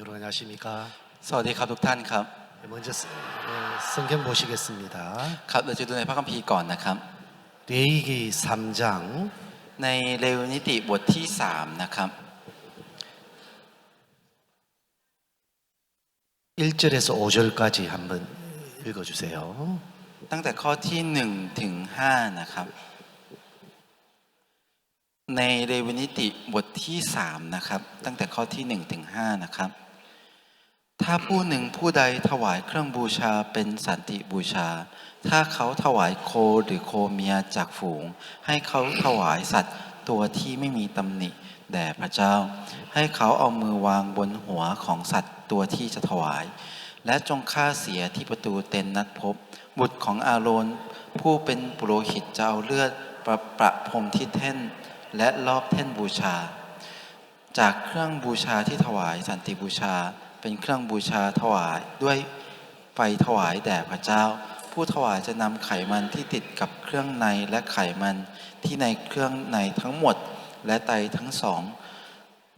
여러분 안녕하십니까? สวัสดีครับทุกท่านครับ 먼저 성경 보시겠습니다. ครับเราจะดูในพระคัมภีร์ก่อนนะครับ 레위기 3장 ในเลวีนิติบทที่3นะครับ 1절에서 5절까지 한번 읽어주세요. ตั้งแต่ข้อที่1ถึง5นะครับในเลวีนิติบทที่3นะครับตั้งแต่ข้อที่1ถึง5นะครับถ้าผู้หนึ่งผู้ใดถวายเครื่องบูชาเป็นสันติบูชาถ้าเขาถวายโคหรือโคเมียจากฝูงให้เขาถวายสัตว์ตัวที่ไม่มีตำหนิแด่พระเจ้าให้เขาเอามือวางบนหัวของสัตว์ตัวที่จะถวายและจงฆ่าเสียที่ประตูเต็นท์นัดพบบุตรของอาโรนผู้เป็นปุโรหิตจะเอาเลือดประพรมที่แท่นและรอบแท่นบูชาจากเครื่องบูชาที่ถวายสันติบูชาเป็นเครื่องบูชาถวายด้วยไฟถวายแด่พระเจ้าผู้ถวายจะนำไขมันที่ติดกับเครื่องในและไขมันที่ในเครื่องในทั้งหมดและไตทั้งสอง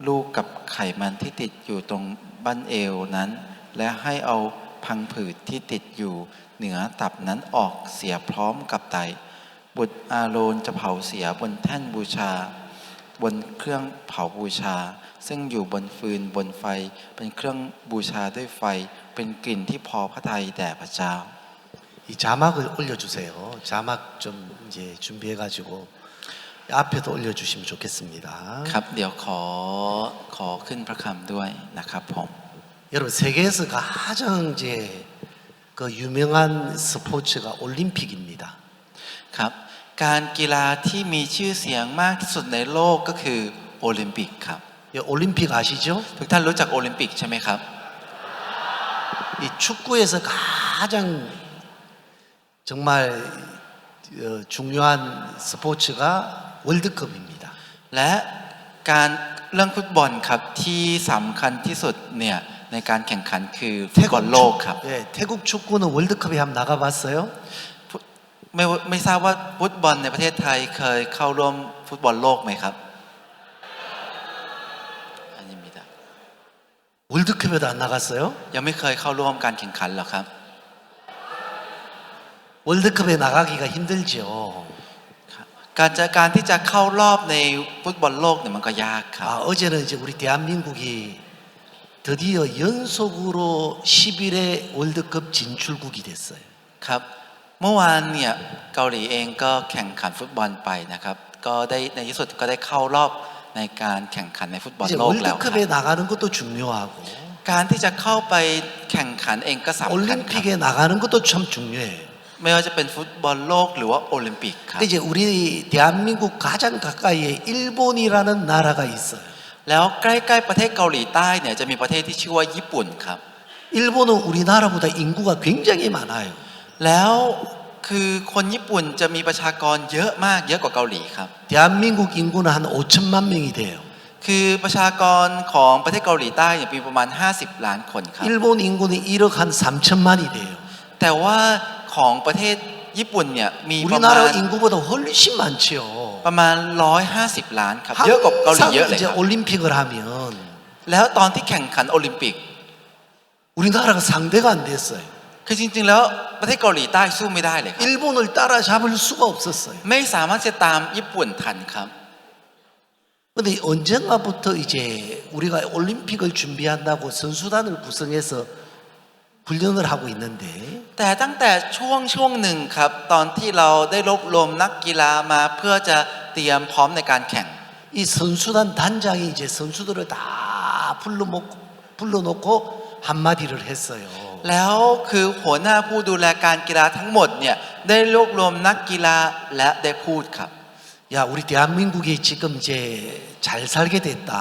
ลูกกับไขมันที่ติดอยู่ตรงบั้นเอวนั้นและให้เอาพังผืดที่ติดอยู่เหนือตับนั้นออกเสียพร้อมกับไตบุตรอาโรนจะเผาเสียบนแท่นบูชาบนเครื่องเผาบูชาซึ่งอยู่บนฟืนบนไฟเป็นเครื่องบูชาด้วยไฟเป็นกลิ่นที่พอพระทัยแด่พระเจ้า 이 자막을 올려주세요. 자막 좀 이제 준비해가지고 앞에도 올려주시면 좋겠습니다. ครับเดี๋ยวขอขึ้นพระคำด้วยนะครับผม 여러분 세계에서 가장 이제 그 유명한 스포츠가 올림픽입니다. ครับการกีฬาที่มีชื่อเสียงมากที่สุดในโลกก็คือโอลิมปิกครับ 예, 올림픽 아시죠? ทุกท่านรู้จักโอลิมปิกใช่ไหมครับ 이 축구에서 가장 정말 중요한 스포츠가 월드컵입니다. และการเรื่องฟุตบอลครับที่สำคัญที่สุดเนี่ยในการแข่งขันคือฟุตบอลโลกครับ 예, 태국 축구는 월드컵에 한번 나가봤어요? ไม่ทราบว่าฟุตบอลในประเทศไทยเคยเข้าร่วมฟุตบอลโลกไหมครับ 월드컵에도 안 나갔어요? ยังไม่เคยเข้าร่วมการแข่งขันหรอครับ 월드컵에 나가기가 힘들죠. การที่จะเข้ารอบในฟุตบอลโลกเนี่ยมันก็ยากครับ 어제는 이제 우리 대한민국이 드디어 연속으로 10일에 월드컵 진출국이 됐어요. ครับเมื่อวานเนี่ยเกาหลีเองก็แข่งขันฟุตบอลไปนะครับก็ได้ในที่สุดก็ได้เข้ารอบในการแข่งขันในฟุตบอล 이제 โลกแล้วครับ 월드컵에 나가는 것도 중요하고 การที่จะเข้าไปแข่งขันเองก็สำคัญครับ 올림픽에 나가는 것도 참 중요해요. ไม่ว่าจะเป็นฟุตบอลโลกหรือว่าโอลิมปิกครับ 근데 이제 우리 대한민국 가장 가까이에 일본이라는 나라가 있어요. แล้วใกล้ๆประเทศเกาหลีใต้เนี่ยจะมีประเทศที่ชื่อว่าญี่ปุ่นครับ 일본은 우리나라보다 인구가 굉장히 많아요. แล้วคือคนญี่ปุ่นจะมีประชากรเยอะมากเยอะกว่าเกาหลีครับ 대한민국 인구는 한 5천만 명이 돼요. คือประชากรของประเทศเกาหลีใต้เนี่ยมีประมาณ50ล้านคนครับ 일본 인구는 1억 한 3천만이 돼요. แต่ว่าของประเทศญี่ปุ่นเนี่ยมีประมาณ 우리나라 인구보다 훨씬 많지요. ประมาณ150ล้านครับเยอะกว่าเกาหลีเยอะเลย 이제 ครับ 올림픽을 하면 แล้วตอนที่แข่งขันโอลิมปิก 우리나라가 상대가 안 됐어요. คือจริงๆแล้วประเทศเกาหลีใต้สู้ไม่ได้เลยครับ 일본을 따라잡을 수가 없었어요. ไม่สามารถจะตามญี่ปุ่นทันครับ 근데 언젠가부터 이제 우리가 올림픽을 준비한다고 선수단을 구성해서 훈련을 하고 있는데 แต่ตั้งแต่ช่วงหนึ่งครับตอนที่เราได้รวบรวมนักกีฬามาเพื่อจะเตรียมพร้อมในการแข่ง 이 선수단 단장이 이제 선수들을 다 불러놓고 한마디를 했어요. แล้วคือหัวหน้าผู้ดูแลการกีฬาทั้งหมดเนี่ยได้รวบรวมนักกีฬาและได้พูดครับ 야, 우리 대한민국이 지금 이제 잘 살게 됐다.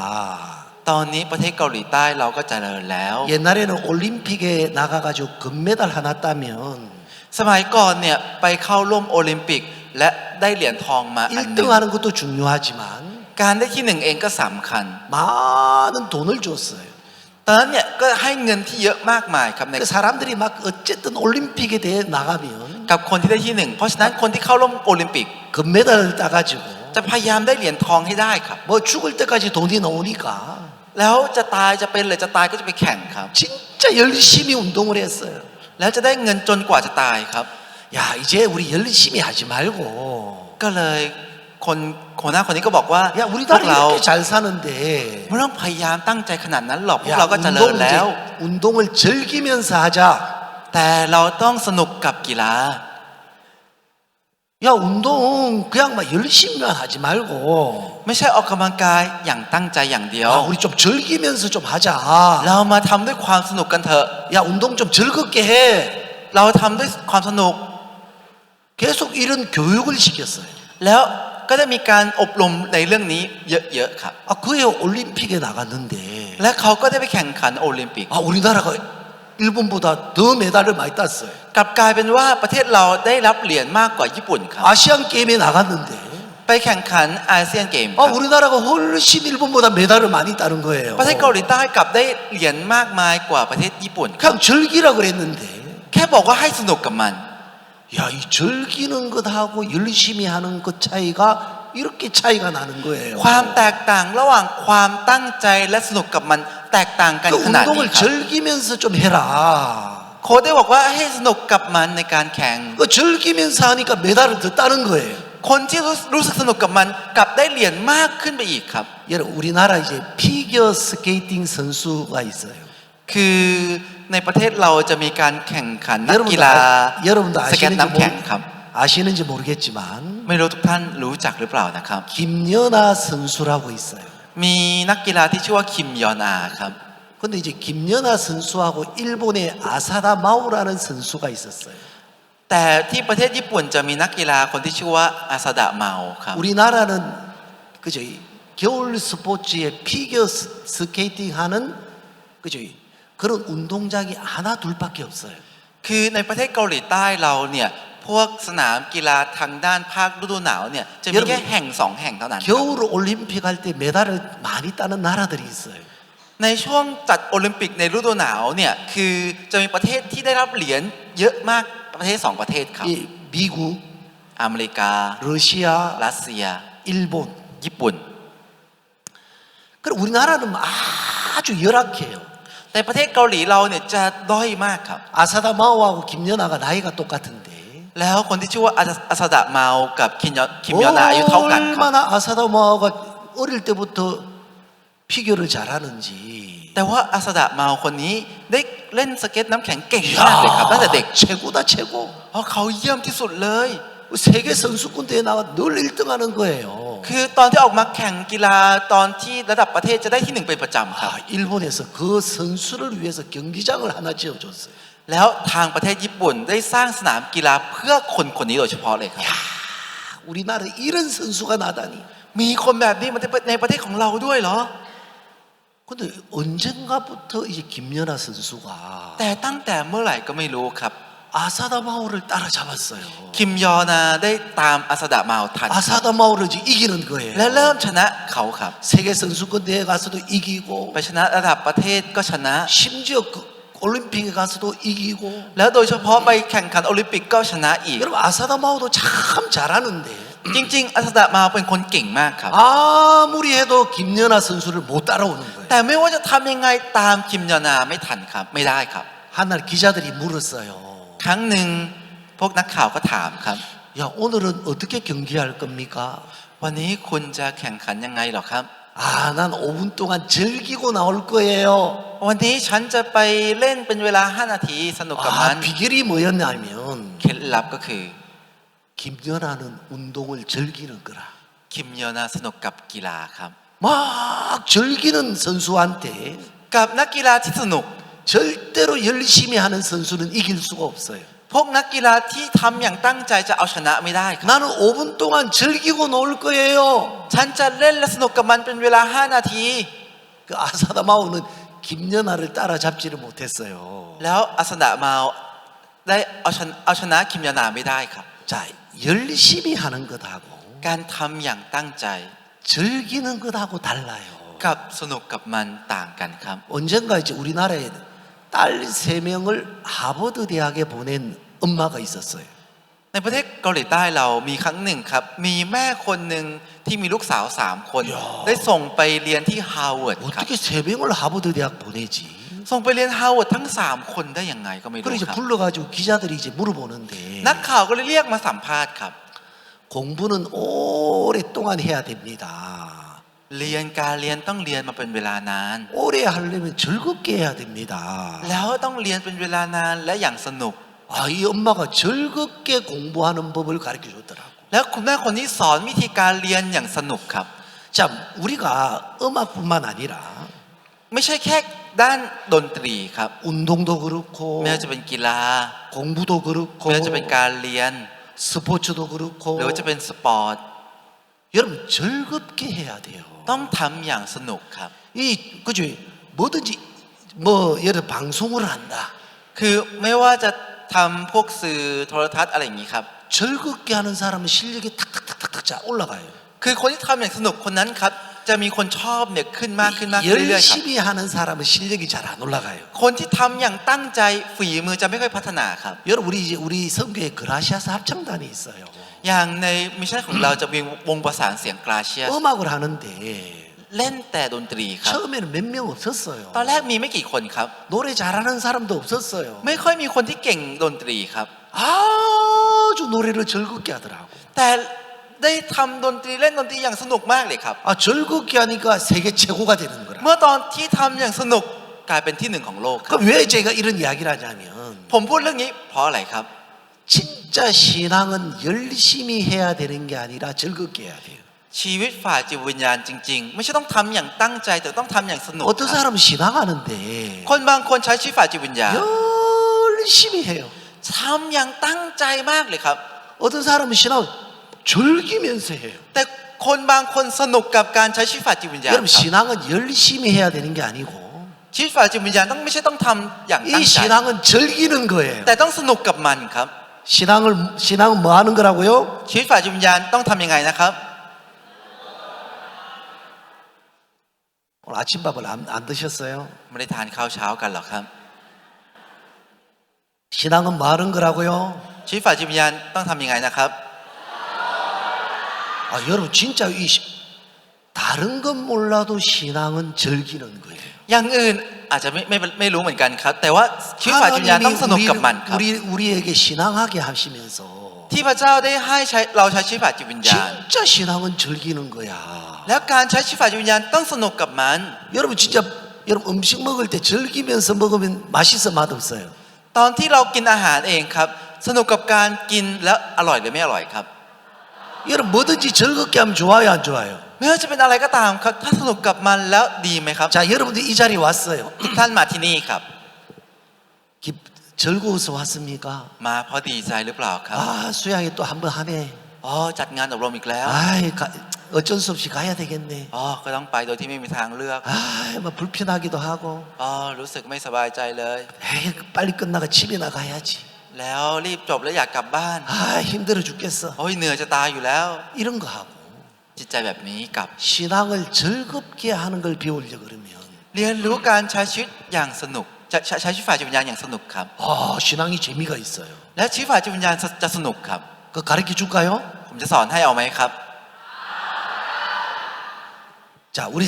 ตอนนี้ประเทศเกาหลีใต้เราก็เจริญแล้ว 옛날에는 올림픽에 나가가지고 금메달 하나 따면 สมัยก่อนเนี่ยไปเข้าร่วมโอลิมปิกและได้เหรียญทองมาอันหนึ่ง 1등하는 것도 중요하지만 การได้ที่หนึ่งเองก็สำคัญ 많은 돈을 줬어요. ตอนนั้นเนี่ยก็ให้เงินที่เยอะมากมายครับใน 그 사람들이 막 어쨌든 올림픽에 대해 나가면 กับคนที่ได้ที่หนึ่งเพราะฉะนั้นคนที่เข้าร่วมโอลิมปิก 금메달을 따가지고 จะพยายามได้เหรียญทองให้ได้ครับ 뭐 죽을 때까지 돈이 나오니까 แล้วจะตายจะเป็นหรือจะตายก็จะไปแข่งครับ 진짜 열심히 운동을 했어요. แล้วจะได้เงินจนกว่าจะตายครับ 야, 이제 우리 열심히 하지 말고. ก็เลยคนหน้าคนนี้ก็บอกว่า 야, 우리 พวก 나라 เรา 이렇게 잘 사는데. ไม่ต้องพยายามตั้งใจขนาดนั้นหรอกพวก 야, เราก็เจริญแล้ว 운동을 즐기면서 하자. แต่เราต้องสนุกกับกีฬา 야, 운동 그냥 막 열심히만 하지 말고. ไม่ใช่ออกกำลังกายอย่างตั้งใจอย่างเดียว 야, 우리 좀 즐기면서 좀 하자. เรามาทำด้วยความสนุกกันเถอะ 야, 운동 좀 즐겁게 해. เราทำด้วยความสนุก 계속 이런 교육을 시켰어요. แล้วก็ได้มีการอบรมในเรื่องนี้เยอะๆครับ 아, 그에 올림픽에 나갔는데. และเขาก็ได้ไปแข่งขันโอลิมปิก 아, 우리나라가 일본보다 더 메달을 많이 땄어요. กลับกลายเป็นว่าประเทศเราได้รับเหรียญมากกว่าญี่ปุ่นครับ 아시안 게임에 나갔는데. ไปแข่งขันอาเซียนเกม 아, 우리나라가 훨씬 일본보다 메달을 많이 따는 거예요. ประเทศเกาหลีใต้กลับได้เหรียญมากมายกว่าประเทศญี่ปุ่น 그냥 즐기라 그랬는데. แค่บอกว่าให้สนุกกับมัน 야, 이 즐기는 것하고 열심히 하는 것 차이가 이렇게 차이가 나는 거예요. ความแตกต่างระหว่างความตั้งใจและสนุกกับมันแตกต่างกัน 그 ขนาดนี้ 운동을 ครับ 즐기면서 좀 해라. โค้ชได้บอกว่าให้สนุกกับมันในการแข่ง 그 즐기면서 하니까 메달을 더 따는 거예요. คนที่รู้สึกสนุกกับมันกลับได้เหรียญมากขึ้นไปอีกครับ 여러분, 우리나라 이제 피겨 스케이팅 선수가 있어요. คือในประเทศเราจะมีการแข่งขันนักกีฬา 여러분도 สเก็ตน้ำแข็งครับ 아시는지 모르겠지만 ไม่รู้ทุกท่านรู้จักหรือเปล่านะครับ 김연아 선수라고 있어요. มีนักกีฬาที่ชื่อว่าคิมยอนอาครับ 근데 이제 김연아 선수하고 일본의 아사다 마오라는 선수가 있었어요. แต่ที่ประเทศญี่ปุ่นจะมีนักกีฬาคนที่ชื่อว่าอาซาดะเมาครับ 우리나라는 그죠? 겨울 스포츠에 피겨 스케이팅 하는 그죠? 그런 운동장이 하나 둘밖에 없어요. คือในประเทศเกาหลีใต้เราเนี่ยพวกสนามกีฬาทางด้านภาคฤดูหนาวเนี่ยจะมีแค่แห่งสองแห่งเท่านั้นครับ 겨울 올림픽 할 때 메달을 많이 따는 나라들이 있어요. ในช่วงจัดโอลิมปิกในฤดูหนาวเนี่ยคือจะมีประเทศที่ได้รับเหรียญเยอะมากประเทศสองประเทศครับ 이 미국, อเมริกา 러시아, รัสเซีย 일본. ญี่ปุ่น 그럼 우리나라는 아주 열악해요. แต่ประเทศเกาหลีเราเนี่ยจะด้อยมากครับ 아사다 마오하고 김연아가 나이가 똑같은데 แล้วคนที่ชื่อว่าอาซาดะเมากับคิมยอนอาอายุเท่ากันครับ 얼마나 아사다 마오가 어릴 때부터 피겨를 잘하는지. แต่ว่าอาซาดะเมาคนนี้ได้เล่นสเก็ตน้ำแข็งเก่งมากเลยครับตั้งแต่เด็ก 최고다 최고. เพราะเขาเยี่ยมที่สุดเลย 세계 선수권 대회 나가 늘 1등하는 거예요. คือตอนที่ออกมาแข่งกีฬาตอนที่ระดับประเทศจะได้ที่หนึ่งเป็นประจำครับ 아, 일본에서 그 선수를 위해서 경기장을 하나 지어줬어요. แล้วทางประเทศญี่ปุ่นได้สร้างสนามกีฬาเพื่อคนคนนี้โดยเฉพาะเลยครับ 우리나라 이런 선수가 나다니. มีคนแบบนี้มาในประเทศของเราด้วยเหรอ 근데 언젠가부터 이제 김연아 선수가 แต่ตั้งแต่เมื่อไหร่ก็ไม่รู้ครับ 아사다 마오를 따라잡았어요. คิมยอนาได้ตามอาซาดะเมาทัน 아사다 마오를 이제 이기는 거예요. และเริ่มชนะเขาครับ 세계 선수권 대회 가서도 이기고 ไปชนะระดับประเทศก็ชนะ 심지어 그 올림픽에 가서도 이기고. แล้วโดยเฉพาะไปแข่งขันโอลิมปิกก็ชนะอีก 여러분 아사다 마오도 참 잘하는데 จริงๆอาซาดะเมาเป็นคนเก่งมากครับ 아무리 해도 김연아 선수를 못 따라오는 거예요. แต่ไม่ว่าจะทำยังไงตามคิมยอนาไม่ทันครับไม่ได้ครับ 한날 기자들이 물었어요. ครั้งหนึ่งพวกนักข่าวก็ถามครับ 야, 오늘은 어떻게 경기할 겁니까? วันนี้คุณจะแข่งขันยังไงหรอครับ 아, 난 5분 동안 즐기고 나올 거예요. วันนี้ฉันจะไปเล่นเป็นเวลา5นาทีสนุกกับมัน 비결이 뭐였냐면 เคล็ดลับก็คือ 김연아는 운동을 즐기는 거라. คิมยอนาสนุกกับกีฬาครับ 막 즐기는 선수한테 กับนักกีฬาที่สนุก 절대로 열심히 하는 선수는 이길 수가 없어요. พวกนักกีฬาที่ทำอย่างตั้งใจจะเอาชนะไม่ได้ครับ 나는 5분 동안 즐기고 놀 거예요. ฉันจะเล่นและสนุกกับมันเป็นเวลา5นาที 그 아사다 마오는 김연아를 따라잡지를 못했어요. แล้วอาซาดะเมาได้เอาชนะคิมยอนาไม่ได้ครับ 자, 열심히 하는 것하고 การทำอย่างตั้งใจ 즐기는 것하고 달라요. กับสนุกกับมันต่างกันครับ 언젠가 이제 우리나라에 딸 3명을 하버드 대학에 보낸 엄마가 있었어요. ในประเทศเกาหลีใต้เรามีครั้งหนึ่งครับ มีแม่คนหนึ่งที่มีลูกสาว3 คน ได้ส่งไปเรียนที่ฮาร์วาร์ดครับ 어떻게 세 명을 하버드 대학 보내지? ส่งไปเรียนฮาร์วาร์ดทั้ง3 คนได้ยังไงก็ไม่ 그래 รู้ 이제 ครับ 불러가지고 기자들이 이제 물어보는데 นักข่าวก็เลยเรียกมาสัมภาษณ์ครับ 공부는 오랫동안 해야 됩니다. เรียนการเรียนต้องเรียนมาเป็นเวลานาน 오래 하려면 즐겁게 해야 됩니다. แล้วต้องเรียนเป็นเวลานานและอย่างสนุก 아, 이 엄마가 즐겁게 공부하는 법을 가르쳐 줬더라고. แล้วคุณแม่คนนี้สอนวิธีการเรียนอย่างสนุกครับ 자, 우리가 음악뿐만 아니라 ไม่ใช่แค่ด้านดนตรีครับ 운동도 그렇고 ไม่ว่าจะเป็นกีฬา 공부도 그렇고 ไม่ว่าจะเป็นการเรียน 스포츠도 หรือ 그렇고 ว่าจะเป็นสปอร์ต 여러분 즐겁게 해야 돼요. ต้องทำอย่างสนุกครับ 이 그죠? 뭐든지 뭐 예를 들어 방송을 한다. คือไม่ว่าจะทำพวกสื่อโทรทัศน์อะไรอย่างนี้ครับ 즐겁게 하는 사람은 실력이 탁탁탁탁탁 자 올라가요. คือคนที่ทำอย่างสนุกคนนั้นครับ จะมีคนชอบเนี่ยขึ้นมากขึ้นมากขึ้นเรื่อยๆครับ 열심히 하는 사람은 실력이 잘 안 올라가요. คนที่ทำอย่างตั้งใจฝีมือจะไม่ค่อยพัฒนาครับ 여러분 우리 성교에 그라시아스 합창단이 있어요. อย่างในมิชชั่นของเราจะมีวงประสานเสียงกราเชียส 음악을 하는데 เล่นแต่ดนตรีครับ 처음에는 몇 명 없었어요. ตอนแรกมีไม่กี่คนครับ 노래 잘하는 사람도 없었어요. ไม่ค่อยมีคนที่เก่งดนตรีครับ 아주 노래를 즐겁게 하더라고. แต่ได้ทำดนตรีเล่นดนตรีอย่างสนุกมากเลยครับ 아 즐겁게 하니까 세계 최고가 되는 거라. เมื่อตอนที่ทำอย่างสนุกกลายเป็นที่หนึ่งของโลกครับ 그럼 왜 제가 이런 이야기를 하냐면 ผมพูดเรื่องนี้เพราะอะไรครับ 진짜 신앙은 열심히 해야 되는 게 아니라 즐겁게 해야 돼요. ชีวิตฝ่ายจิตวิญญาณจริงๆ ไม่ใช่ต้องทำอย่างตั้งใจแต่ต้องทำอย่างสนุก 어떤 ครับ 사람은 신앙하는데 คนบางคนใช้ชีวิตฝ่ายจิตวิญญาณ 열심히 해요. ทำอย่างตั้งใจมากเลยครับ 어떤 사람은 신앙을 즐기면서 해요. แต่คนบางคนสนุกกับการใช้ชีวิตฝ่ายจิตวิญญาณ 여러분 ครับ 신앙은 열심히 해야 되는 게 아니고 ชีวิตฝ่ายจิตวิญญาณต้องไม่ใช่ต้องทำอย่างตั้ 이 งใจ 신앙은 즐기는 거예요. แต่ต้องสนุกกับมันครับ 신앙은 뭐 하는 거라고요? ชีวิตฝ่ายจิตวิญญาณต้องทำยังไงนะครับ 오늘 아침밥을 안 드셨어요? ไม่ได้ทานข้าวเช้ากันหรอกครับ 신앙은 뭐 하는 거라고요? ชีวิตฝ่ายจิตวิญญาณต้องทำยังไงนะครับ 아, 여러분 진짜 다른 건 몰라도 신앙은 즐기는 거예요. อย่างอื่นอาจจะไม่รู้เหมือนกันครับ แต่ว่าชีวิตฝ่ายจิตวิญญาณต้องสนุกกับมันครับ 우리에게 신앙하게 하시면서 ที่พระเจ้าได้ให้เราใช้ชีวิตฝ่ายจิตวิญญาณ 진짜 신앙은 즐기는 거야. แล้วการใช้ชีวิตฝ่ายจิตวิญญาณต้องสนุกกับมัน 여러분 진짜 여러분 음식 먹을 때 즐기면서 먹으면 맛있어 맛없어요? ตอนที่เรากินอาหารเองครับ สนุกกับการกินแล้วอร่อยหรือไม่อร่อยครับ 여러분 뭐든지 즐겁게 하면 좋아요 안 좋아요? ไม่ว่าจะเป็นอะไรก็ตามครับถ้าสนุกกับมันแล้วดีไหมครับ 자 여러분들 이 자리에 왔어요. ทุกท่านมาที่นี่ครับ 즐거워서 왔습니까? มาเพราะดีใจหรือเปล่าครับ 아 수양이 또 한 번 하네. อ๋อจัดงานอบรมอีกแล้ว 아이 어쩔 수 없이 가야 되겠네. อ๋อก็ต้องไปโดยที่ไม่มีทางเลือก 아이 뭐 불편하기도 하고. อ๋อรู้สึกไม่สบายใจเลย 에이 빨리 끝나가 집이나 가야지. แล้วรีบจบแล้วอยากกลับบ้าน 아 힘들어 죽겠어. โอ้ยเหนื่อยจะตายอยู่แล้ว 이런 거 하고 จิตใจแบบนี้กับ 신앙을 즐겁게 하는 걸 배우려 그러면 เรียนรู้การใช้ชีวิตอย่างสนุกใช้ชีวิตฝ่ายจิตวิญญาณอย่างสนุกครับ 아 신앙이 재미가 있어요. และชีวิตฝ่ายจิตวิญญาณจะสนุกครับ 그 가르쳐 줄까요? ผมจะสอนให้เอาไหมครับ 자 우리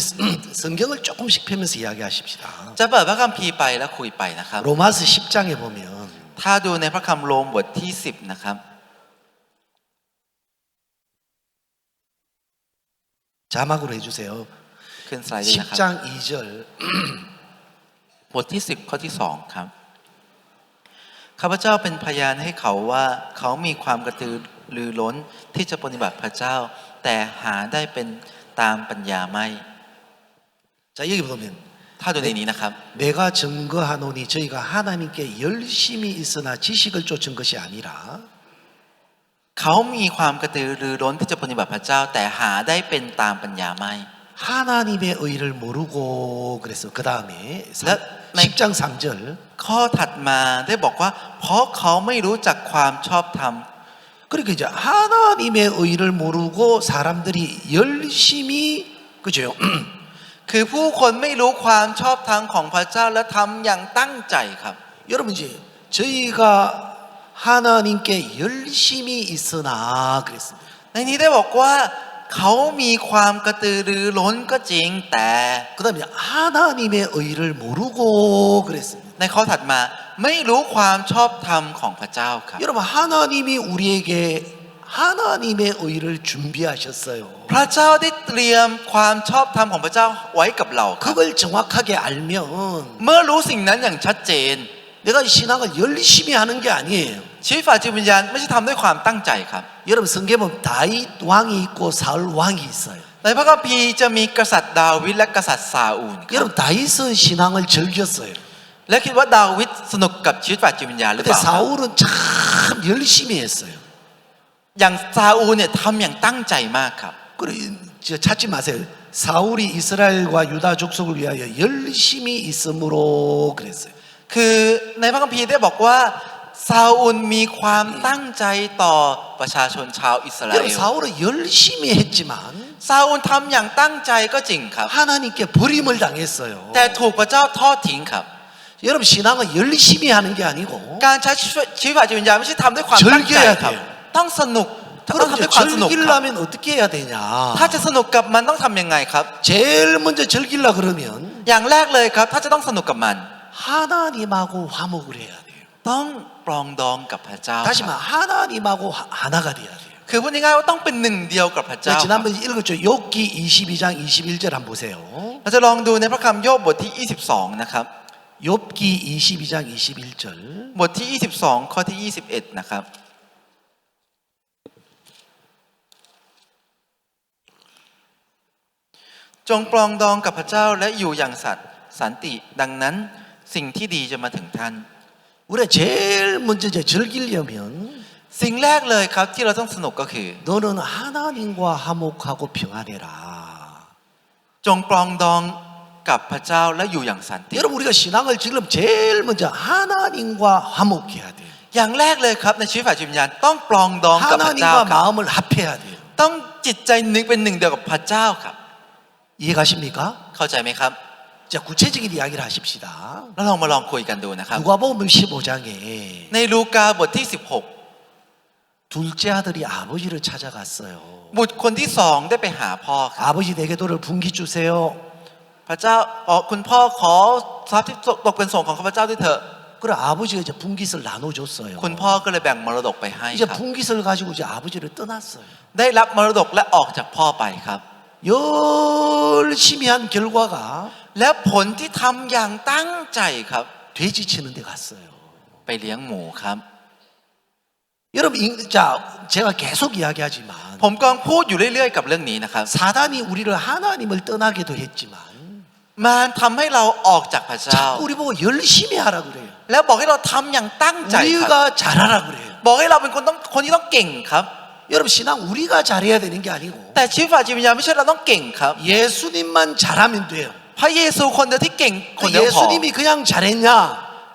성경을 조금씩 펴면서 이야기하십시다. จะเปิดพระคัมภีร์ไปแล้วคุยไปนะครับ 로마서 10장에 보면 ถ้าดูในพระคำโรมบทที่10นะครับ 자막으로 해주세요. ขึ้นสไลด์ด้วยนะครับ 10장 2절 บทที่10ข้อที่2ครับข้าพเจ้าเป็นพยานให้เขาว่าเขามีความกระตือรือร้นที่จะปฏิบัติพระเจ้า แต่หาได้เป็นตามปัญญาไม่ 자 여기 보면 ถ้าดูในนี้นะครับ 내가 증거하노니 저희가 하나님께 열심히 있으나 지식을 쫓은 것이 아니라 เขามีความกระตือรือร้นที่จะปฏิบัติพระเจ้า แต่หาได้เป็นตามปัญญาไม่ 하나님의 의를 모르고 그래서 그 다음에 10장 3절 ข้อถัดมาได้บอกว่า เพราะเขาไม่รู้จักความชอบธรรม 그러니까 이제 하나님의 의를 모르고 사람들이 열심히 그죠? คือผู้คนไม่รู้ความชอบธรรมของพระเจ้าและทำอย่างตั้งใจครับ 여러분 이제 저희가 하나님께 열심히 있으나 그랬습니다. ในนี้ได้บอกว่าเขามีความกระตือรือร้นก็จริงแต่ 그다음에 하나님의 의를 모르고 그랬습니다. ในข้อถัดมาไม่รู้ความชอบธรรมของพระเจ้าครับ 여러분 하나님이 우리에게 하나님의 의를 준비하셨어요. พระเจ้าได้เตรียมความชอบธรรมของพระเจ้าไว้กับเราครับ 그걸 정확하게 알면 เมื่อรู้สิ่งนั้นอย่างชัดเจน 내가 신앙을 열심히 하는 게 아니에요. ชีวิตฝ่ายจิตวิญญาณไม่ใช่ทำด้วยความตั้งใจครับ 여러분 성경에 보면 다윗 왕이 있고 사울 왕이 있어요. ในพระคัมภีร์จะมีกษัตริย์ดาวิดและกษัตริย์ซาอูลครับ 여러분 다윗은 신앙을 즐겼어요. และคิดว่าดาวิดสนุกกับชีวิตฝ่ายจิตวิญญาณหรือ 근데 เปล่าครับ 사울은 참 열심히 했어요. อย่างซาอูลเนี่ยทำอย่างตั้งใจมากครับ 그래 찾지 마세요. 사울이 이스라엘과 유다 족속을 위하여 열심히 있음으로 그랬어요. คือในพระคัมภีร์ได้บอกว่าซาอูลมีความตั้งใจต่อประชาชนชาวอิสราเอ 여러분 ล 사울은 열심히 했지만 ซาอูลทำอย่างตั้งใจก็จริงครับ 하나님께 버림을 당했어요. แต่ถูกพระเจ้าทอดทิ้งครับ 여러분 신앙은 열심히 하는 게 아니고 การใช้ชีวิตฝ่ายจิตวิญญาณไม่ใช่ทำด้วยความตั้งใจครับ ต้องสนุกต้อง 그럼 ทำ 이제 ด้วยความสนุกครับ 즐기려면 어떻게 해야 되냐? ถ้าจะสนุกกับมันต้องทำยังไงครับ 제일 먼저 즐기려 그러면 อย่างแรกเลยครับถ้าจะต้องสนุกกับมัน 하나님하고 화목을 해야 돼요. ต้องปรองดองกับพระเจ้า 다시 ครับ 말 하나님하고 하나가 돼야 돼요. คือพูดง่ายๆว่าต้องเป็นหนึ่งเดียวกับพระเจ้าครับ 지난번에 읽었죠. 욥기 22장 21절 한번 보세요. เราจะลองดูในพระคัมภีร์โยบบทที่ 22 นะครับ 욥기 22장 21절. บทที่ 22 ข้อที่ 21 นะครับ จงปรองดองกับพระเจ้าและอยู่อย่างสันติดังนั้นสิ่งที่ดีจะมาถึงท่าน 우리가 제일 먼저 이제 즐기려면 สิ่งแรกเลยครับที่เราต้องสนุกก็คือ 너는 하나님과 화목하고 평안해라. จงปรองดองกับพระเจ้าและอยู่อย่างสันติ 여러분 우리가 신앙을 지으려면 제일 먼저 하나님과 화목해야 돼요. อย่างแรกเลยครับในชีวิตฝ่ายจิตวิญญาณต้องปรองดองกับพระเจ้า 하나님과 ครับ 마음을 합해야 돼요. ต้องจิตใจนึกเป็นหนึ่งเดียวกับพระเจ้าครับ 이해가십니까? เข้าใจไหมครับ 자 구체적인 이야기를 하십시다. แล้วลองคุยกันดูนะครับ 누가복음 15장에 ในลูกาบทที่ 둘째 아들이 아버지를 찾아갔어요. 16 บุตรคนที่สองได้ไปหาพ่อครับ 아버지 내게 돌을 분기 주세요. พระเจ้าคุณพ่อขอทรัพย์ที่ตกเป็นส่วนของข้าพเจ้าด้วยเถอะ 그래 아버지가 이제 분깃을 나눠줬어요. คุณพ่อก็เลยแบ่งมรดกไปให้ 이제 ครับ 분깃을 가지고 이제 아버지를 떠났어요. ได้รับมรดกและออกจากพ่อไปครับ 열심히 한 결과가 และผลที่ทำอย่างตั้งใจครับ 돼지 치는 데 갔어요. ไปเลี้ยงหมูครับ 여러분 자 제가 계속 이야기하지만 ผมกำลังพูดอยู่เรื่อยๆกับเรื่องนี้นะครับ 사단이 우리를 하나님을 떠나게도 했지만 มันทำให้เราออกจากพระเจ้า 자꾸 우리 보고 열심히 하라 그래요. แล้วบอกให้เราทำอย่างตั้งใจครับ 우리가 잘하라 그래요. บอกให้เราเป็นคนที่ต้องเก่งครับ 여러분 신앙 우리가 잘해야 되는 게 아니고 แต่ชีวิตฝ่ายจิตวิญญาณไม่ใช่เราต้องเก่งครับ 예수님만 잘하면 돼요. พระเยซูคนเดียวที่เก่งคนเดียวพอ 예수님이 그냥 잘했냐?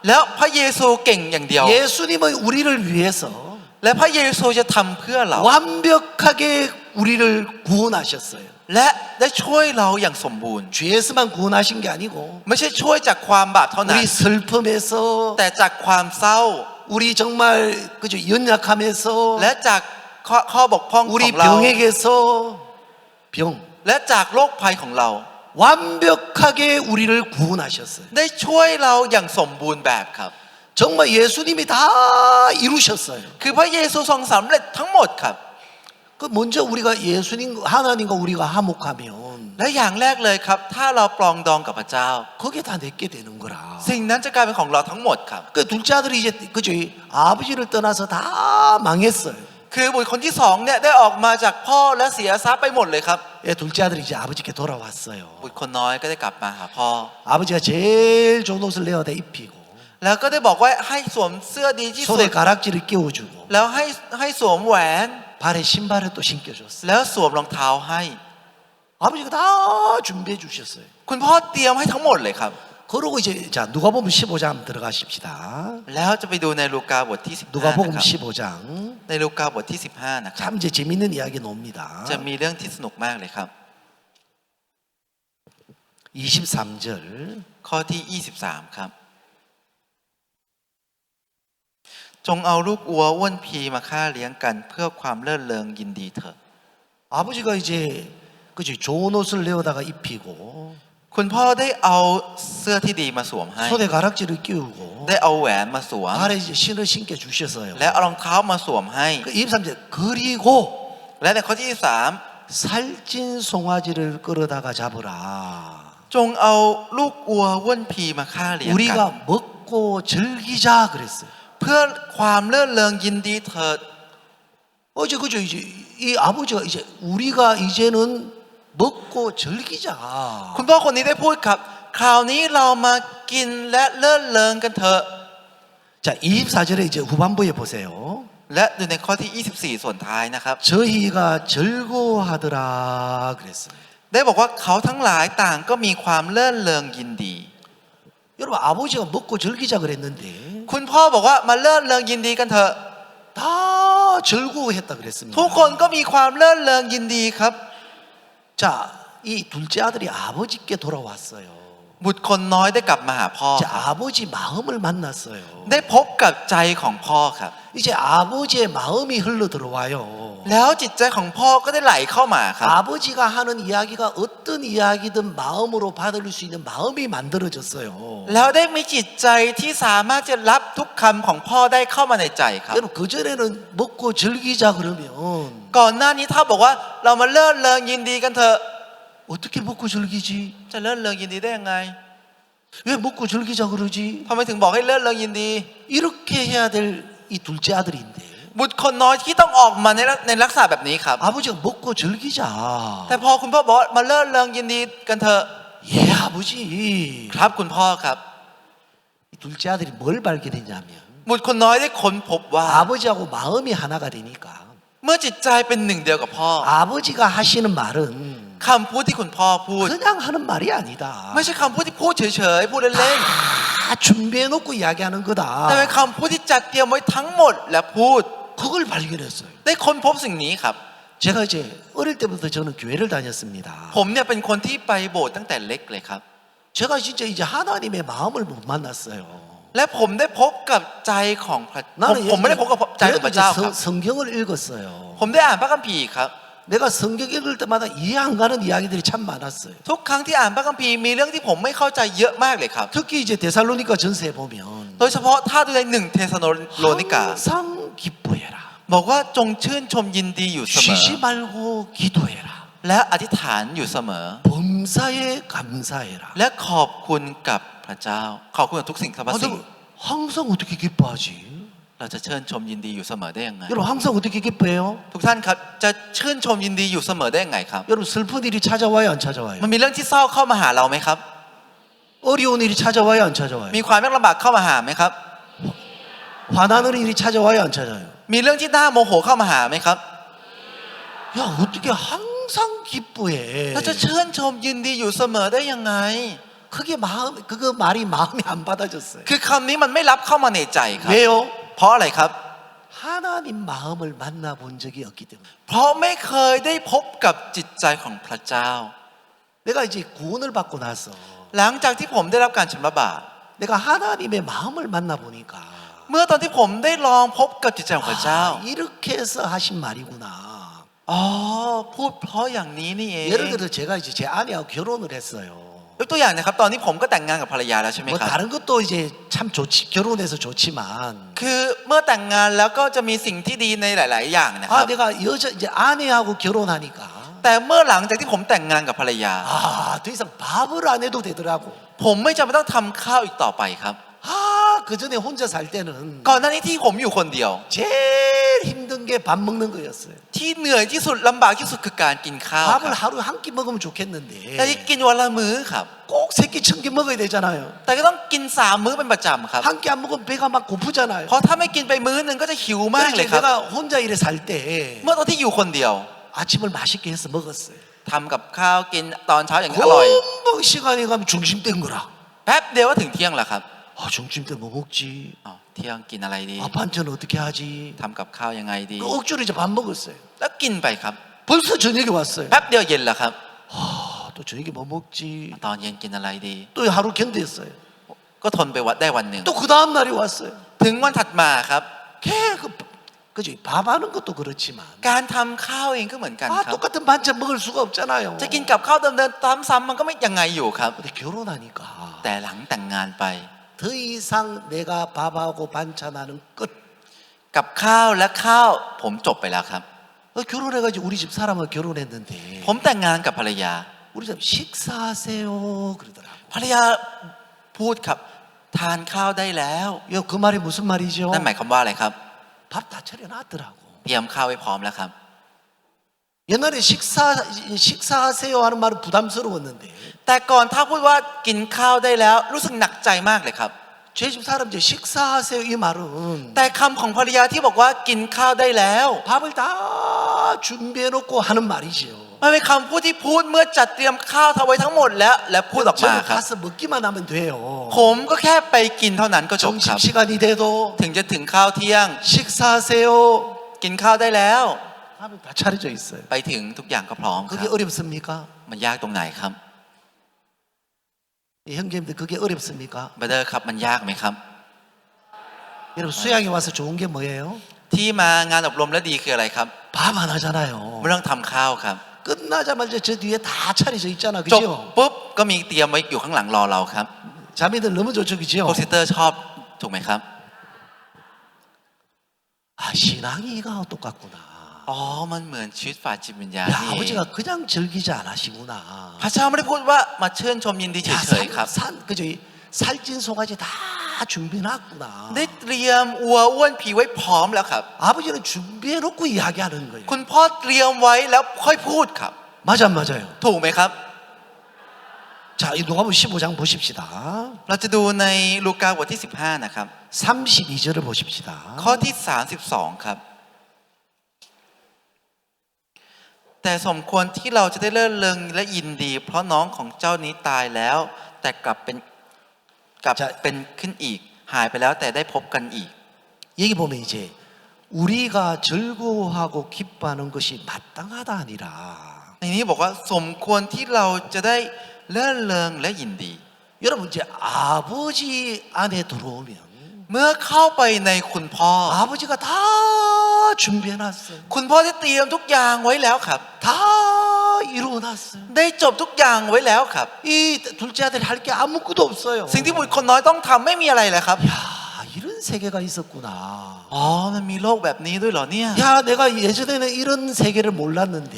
แล้วพระเยซูเก่งอย่างเดียว 예수님은 우리를 위해서 และพระเยซูจะทำเพื่อเรา 완벽하게 우리를 구원하셨어요. และได้ช่วยเราอย่างสมบูรณ์ 죄에서만 구원하신 게 아니고 ไม่ใช่ช่วยจากความบาปเท่านั้น 우리 슬픔에서 แต่จากความเศร้า 우리 정말 그죠 연약함에서 และจากข้อบกพร่องข 우리 องเรา 병에게서 병 และจากโรคภัยของเรา 완벽하게 우리를 구원하셨어요. ได้ช่วยเราอย่างสมบูรณ์แบบครับ 정말 예수님이 다 이루셨어요. คือพระเยซูทรงสำเร็จทั้งหมดครับ 그 먼저 우리가 예수님 하나님과 우리가 화목하면 และอย่างแรกเลยครับ ถ้าเราปรองดองกับพระเจ้า 그게 다 내게 되는 거라. สิ่งนั้นจะกลายเป็นของเราทั้งหมดครับ 그 둘째 아들이 이제 그죠 아버지를 떠나서 다 망했어요. คือบุตรคนที่สองเนี่ยได้ออกมาจากพ่อและเสียทรัพย์ไปหมดเลยครับ 예, 둘째 아들이 이제 아버지께 돌아왔어요. บุตรคนน้อยก็ได้กลับมาหาพ่อ 아버지가 제일 좋은 옷을 내어다 입히고 แล้วก็ได้บอกว่าให้สวมเสื้อดีที่สุด 손에 가락지를 끼워주고 แล้วให้สวมแหวน 발에 신발을 또 신겨줬어요. แล้วสวมรองเท้าให้ 아버지가 다 준비해 주셨어요. คุณพ่อเตรียมให้ทั้งหมดเลยครับ 그러고 이제 자 누가복음 15장 들어가십시다. แล้วจะไปดูในลูกาบทที่15 누가복음 นะครับ 15장 ในลูกาบทที่15นะครับ 참 이제 재밌는 이야기 나옵니다. จะมีเรื่องที่สนุกมากเลยครับ 23절 ข้อที่23ครับ จงเอาลูกอัวอ้วนพีมาฆ่าเลี้ยงกันเพื่อความเลิศเริงยินดีเถอะ 아버지가 이제 그치 좋은 옷을 내어다가 입히고 คุณพ่อได้เอาเสื้อที่ดีมาสวมให้ 손에 가락지를 끼우고 ได้เอาแหวนมาสวม 발에 이제 신을 신겨 주셨어요. และเอารองเท้ามาสวมให้ 그 23절 그리고 และในข้อที่ 살찐 송아지를 끌어다가 잡으라. 3จงเอาลูกอัวอ้วนพีมาฆ่าเลี้ยงกัน 우리가 먹고 즐기자 그랬어요. เพื่อความเลิศเริงยินดีเถิด 어제 그죠 이제 이 아버지가 이제 우리가 이제는 먹고 즐기자. คุณพ่อคนนี้ได้พูดครับ คราวนี้เรามากินและเลิศเริงกันเถอะ 자 24절에 이제 후반부에 보세요. และดูในข้อที่ 24 ส่วนท้ายนะครับ 저희가 즐거워하더라 그랬어요. ได้บอกว่าเขาทั้งหลายต่างก็มีความเลิศเริงยินดี 여러분 아버지가 먹고 즐기자 그랬는데 คุณพ่อบอกว่ามาเลิศเริงยินดีกันเถอะ 다 즐거워했다 그랬습니다. ทุกคนก็มีความเลิศเริงยินดีครับ 자, 이 둘째 아들이 아버지께 돌아왔어요. บุตรคนน้อยได้กลับมาหาพ่อ 자, 아버지 마음을 만났어요. ได้พบกับใจของพ่อครับ 이제 아버지의 마음이 흘러 들어와요. แล้วจิตใจของพ่อก็ได้ไหลเข้ามาครับ 아버지가 하는 이야기가 어떤 이야기든 마음으로 받을 수 있는 마음이 만들어졌어요. แล้วได้มีจิตใจที่สามารถจะรับทุกคำของพ่อได้เข้ามาในใจครับ 여러분 그전에는 먹고 즐기자 그러면 ก่อนหน้านี้ถ้าบอกว่าเรามาเลิศเริงยินดีกันเถอะ 어떻게 먹고 즐기지? จะเลิศเริงยินดีได้ยังไง 왜 먹고 즐기자 그러지? ทำไมถึงบอกให้เลิศเริงยินดี 이렇게 해야 될 이 둘째 아들인데 บุตรคนน้อยที่ต้องออกมาในลักษณะแบบนี้ครับ 아버지가 먹고 즐기자. แต่พอคุณพ่อบอกว่ามาเลิศเริงยินดีกันเถอะ 예 아버지. ครับคุณพ่อครับ 이 둘째 아들이 뭘 발견했냐면 บุตรคนน้อยได้ค้นพบว่า 아버지하고 마음이 하나가 되니까 เมื่อจิตใจเป็นหนึ่งเดียวกับพ่อ 아버지가 하시는 말은 คำพูดที่คุณพ่อพูด 그냥 하는 말이 아니다. ไม่ใช่คำพูดที่พูดเฉยๆพูดเล่น 다 준비해놓고 이야기하는 ๆ 거다. แต่เป็นคำพูดที่จัดเตรียมไว้ทั้งหมดและพูด 그걸 발견했어요. ได้ค้นพบสิ่งนี้ครับ 제가 이제 어릴 때부터 저는 교회를 다녔습니다. ผมเนี่ยเป็นคนที่ไปโบสถ์ตั้งแต่เล็กเลยครับ 제가 진짜 이제 하나님의 마음을 못 만났어요. และผมได้พบกับใจของพระ ผมไม่ได้พบกับใจของ 그래도 พระ 이제 เจ้าครับ 성경을 읽었어요. ผมได้อ่านพระคัมภีร์ครับ 내가 성경 읽을 때마다 이해 안 가는 이야기들이 참 많았어요. ทุกครั้งที่อ่านพระคัมภีร์มีเรื่องที่ผมไม่เข้าใจเยอะมากเลยครับ 특히 이제 데살로니가 전서에 보면 โดยเฉพาะถ้าดูในหนึ่งเทสโลนิกา 항상 기뻐해라. บอกว่าจงชื่นชมยินดีอยู่เสมอ 쉬지 말고 기도해라. และอธิษฐานอยู่เสมอ 범사에 감사해라. และขอบคุณกับพระเจ้า ขอบคุณกับทุกสิ่งสรรพสิ่ง 항상 어떻게 기뻐하지? เราจะเชิญชมยินดีอยู่เสมอได้ยังไง 여러분 항상 어떻게 기뻐해요? ทุกท่านครับจะชื่นชมยินดีอยู่เสมอได้ยังไงครับ 여러분 슬픈 일이 찾아와요 안 찾아와요? มันมีเรื่องที่เศร้าเข้ามาหาเราไหมครับ 어려운 일이 찾아와요 안 찾아와요? มีความยากลำบากเข้ามาหาไหมครับ 화나는 일이 찾아와요 안 찾아와요? มีเรื่องที่น่าโมโหเข้ามาหาไหมครับ 야 어떻게 항상 기뻐해? เราจะชื่นชมยินดีอยู่เสมอได้ยังไง 그게 마음 그거 말이 마음에 안 받아졌어요. คือคำนี้มันไม่รับเข้ามาในใจครับ 왜요? เพราะอะไรครับ 하나님 마음을 만나본 적이 없기 때문에. เพราะไม่เคยได้พบกับจิตใจของพระเจ้า 내가 이제 구원을 받고 나서 หลังจากที่ผมได้รับการชำระบาป 내가 하나님의 마음을 만나 보니까 เมื่อตอนที่ผมได้ลองพบกับจิตใจของพระเจ้า 이렇게 해서 하신 말이구나. อ๋อพูดเพราะอย่างนี้นี่เอง 예를 들어 제가 이제 제 아내하고 결혼을 했어요. ยกตัวอย่างนะครับตอนนี้ผมก็แต่งงานกับภรรยาแล้วใช่ไหม 뭐 ครับ 다른 것도 이제 참 좋지 결혼해서 좋지만 คือเมื่อแต่งงานแล้วก็จะมีสิ่งที่ดีในหลาย ๆ อย่างนะครับ 아 내가 여자 이제 아내하고 결혼하니까 แต่เมื่อหลังจากที่ผมแต่งงานกับภรรยา 더 이상 밥을 안 해도 되더라고. ผมไม่จำเป็นต้องทำข้าวอีกต่อไปครับ 그 전에 혼자 살 때는 ก่อนหน้านี้ที่ผมอยู่คนเดียว 제일 힘든 게 밥 먹는 거였어요. ที่เหนื่อยที่สุดลำบากที่สุดคือการกินข้าวค 밥을 รับ 하루에 한 끼 먹으면 แต่ 좋겠는데 ที่กินวันละมื้อครับ 꼭 세 끼 천 끼 먹어야 되잖아요. แต่ก็ต้องกิน3 มื้อเป็นประจำครับ 한 끼 안 먹으면 배가 막 고프잖아요. เพราะถ้าไม่กินไปมื้อหนึ่งก็จะหิวมาก 그래서 เลยครับ 내가 혼자 이래 살 때 เมื่อตอนที่อยู่คนเดียว 아침을 맛있게 해서 먹었어요. ทำกับข้าวกินตอนเช้าอย่างอร่อย 금방 시간이 가면 중심 된 거라. แป๊บเดียวก็ถึงเที่ยงแล้วครับ 중심 때 뭐 먹지? อ๋อเที่ยงกินอะไรดี 반찬 어떻게 하지? ทำกับข้าวยังไงดี 억지로 이제 밥 먹었어요. แล้วกินไปครับ 벌써 저녁이 왔어요. แป๊บเดียวเย็นแล้วครับ 또 저녁에 뭐 먹지? ตอนเย็นกินอะไรดี 또 하루 견뎠어요. ก็ทนไปวัดได้วันหนึ่ง 또 그 다음 날이 왔어요. ถึงวันถัดมาครับ 그죠? 밥하는 것도 그렇지만 การทำข้าวเองก็เหมือนกันครับ 똑같은 반찬 먹을 수가 없잖아요. จะกินกับข้าวเดิมๆซ้ำๆมันก็ไม่ยังไงอยู่ครับ 근데 결혼하니까 แต่หลังแต่งงานไป 더 이상 내가 밥하고 반찬하는 끝. กับข้าวและข้าวผมจบไปแล้วครับ 결혼해가지고 우리 집 사람은 결혼했는데 ผมแต่งงานกับภรรยา 우리 집 식사하세요 그러더라고. ภรรยาพูดครับทานข้าวได้แล้ว 그 말이 무슨 말이죠? นั่นหมายความว่าอะไรครับ 밥 다 차려놨더라고. เตรียมข้าวไว้พร้อมแล้วครับ 옛날에 식사하세요 하는 말은 부담스러웠는데 แต่ก่อนถ้าพูดว่ากินข้าวได้แล้วรู้สึกหนักใจมากเลยครับ 저희 집 사람 이제 식사하세요 이 말은 แต่คำของภรรยาที่บอกว่ากินข้าวได้แล้ว 밥을 다 준비해놓고 하는 말이지요. มันเป็นคำพูดที่พูดเมื่อจัดเตรียมข้าวทำไว้ทั้งหมดแล้วและพูดออกมา 저는 ครับ 가서 먹기만 하면 돼요. ผมก็แค่ไปกินเท่านั้นก็จบครับ 점심시간이 돼도 ถึงจะถึงข้าวเที่ยง 식사하세요 กินข้าวได้แล้ว 하면 다 차려져 있어요. ไปถึงทุกอย่างก็พร้อมค 그게 รับ 어렵습니까? มันยากตรงไหนครับ 형제님들 그게 어렵습니까? บราเดอร์ครับมันยากไหมครับ 여러분 수양에 와서 좋은 게 뭐예요? ที่มางานอบรมและดีคืออะไรครับ 밥 안 하잖아요. ไม่ต้องทำข้าวครับ 끝나자마자 저 뒤에 다 차려져 있잖아. จบ 그죠? ปุ๊บก็มีเตรียมไว้อยู่ข้างหลังรอเราครับ 자매들 너무 좋죠. พ 그죠? วกซิสเตอร์ชอบถูกไหมครับ 아, 신앙이가 똑같구나. อ๋อมันเหมือนชีวิตฝ่ายจิตวิญญาณ 야, นี่เอง 아버지가 그냥 즐기지 않으시구나. พระเจ้าไม่ได้พูดว่ามาเชิญชมยินดี 야, เฉยๆครับ 그죠? 살찐 송아지 다 준비해놨구나. ได้เตรียมวัวอ้วนผีไว้พร้อมแล้วครับ 아버지는 준비해놓고 이야기하는 거예요. คุณพ่อเตรียมไว้แล้วค่อยพูดครับ 맞아, 안 맞아요? ถูกไหมครับ 자, 이 누가복음 15장 보십시다. เราจะดูในลูกาบทที่15นะครับ 32절을 보십시다. ข้อที่32ครับแต่สมควรที่เราจะได้เลื่อนเริงและยินดี เพราะน้องของเจ้านี้ตายแล้ว แต่กลับเป็นขึ้นอีก หายไปแล้วแต่ได้พบกันอีก 여기 보면 이제 우리가 즐거워하고 기뻐하는 것이 마땅하다 아니라 ในนี้บอกว่าสมควรที่เราจะได้เลื่อนเริงและยินดี 여러분 이제 아버지 안에 들어오면 เมื่อเข้าไปในคุณพ่อ 아버지가 다 준비해놨어요. คุณพ่อได้เตรียมทุกอย่างไว้แล้วครับ 다 이루어놨어요. ได้จบทุกอย่างไว้แล้วครับ 이 둘째 아들이 할 게 아무것도 없어요. สิ่งที่บุตรคนน้อยต้องทำไม่มีอะไรเลยครับ 야, 이런 세계가 있었구나. อ๋อมันมีโลกแบบนี้ด้วยเหรอเนี่ย 야, 내가 예전에는 이런 세계를 몰랐는데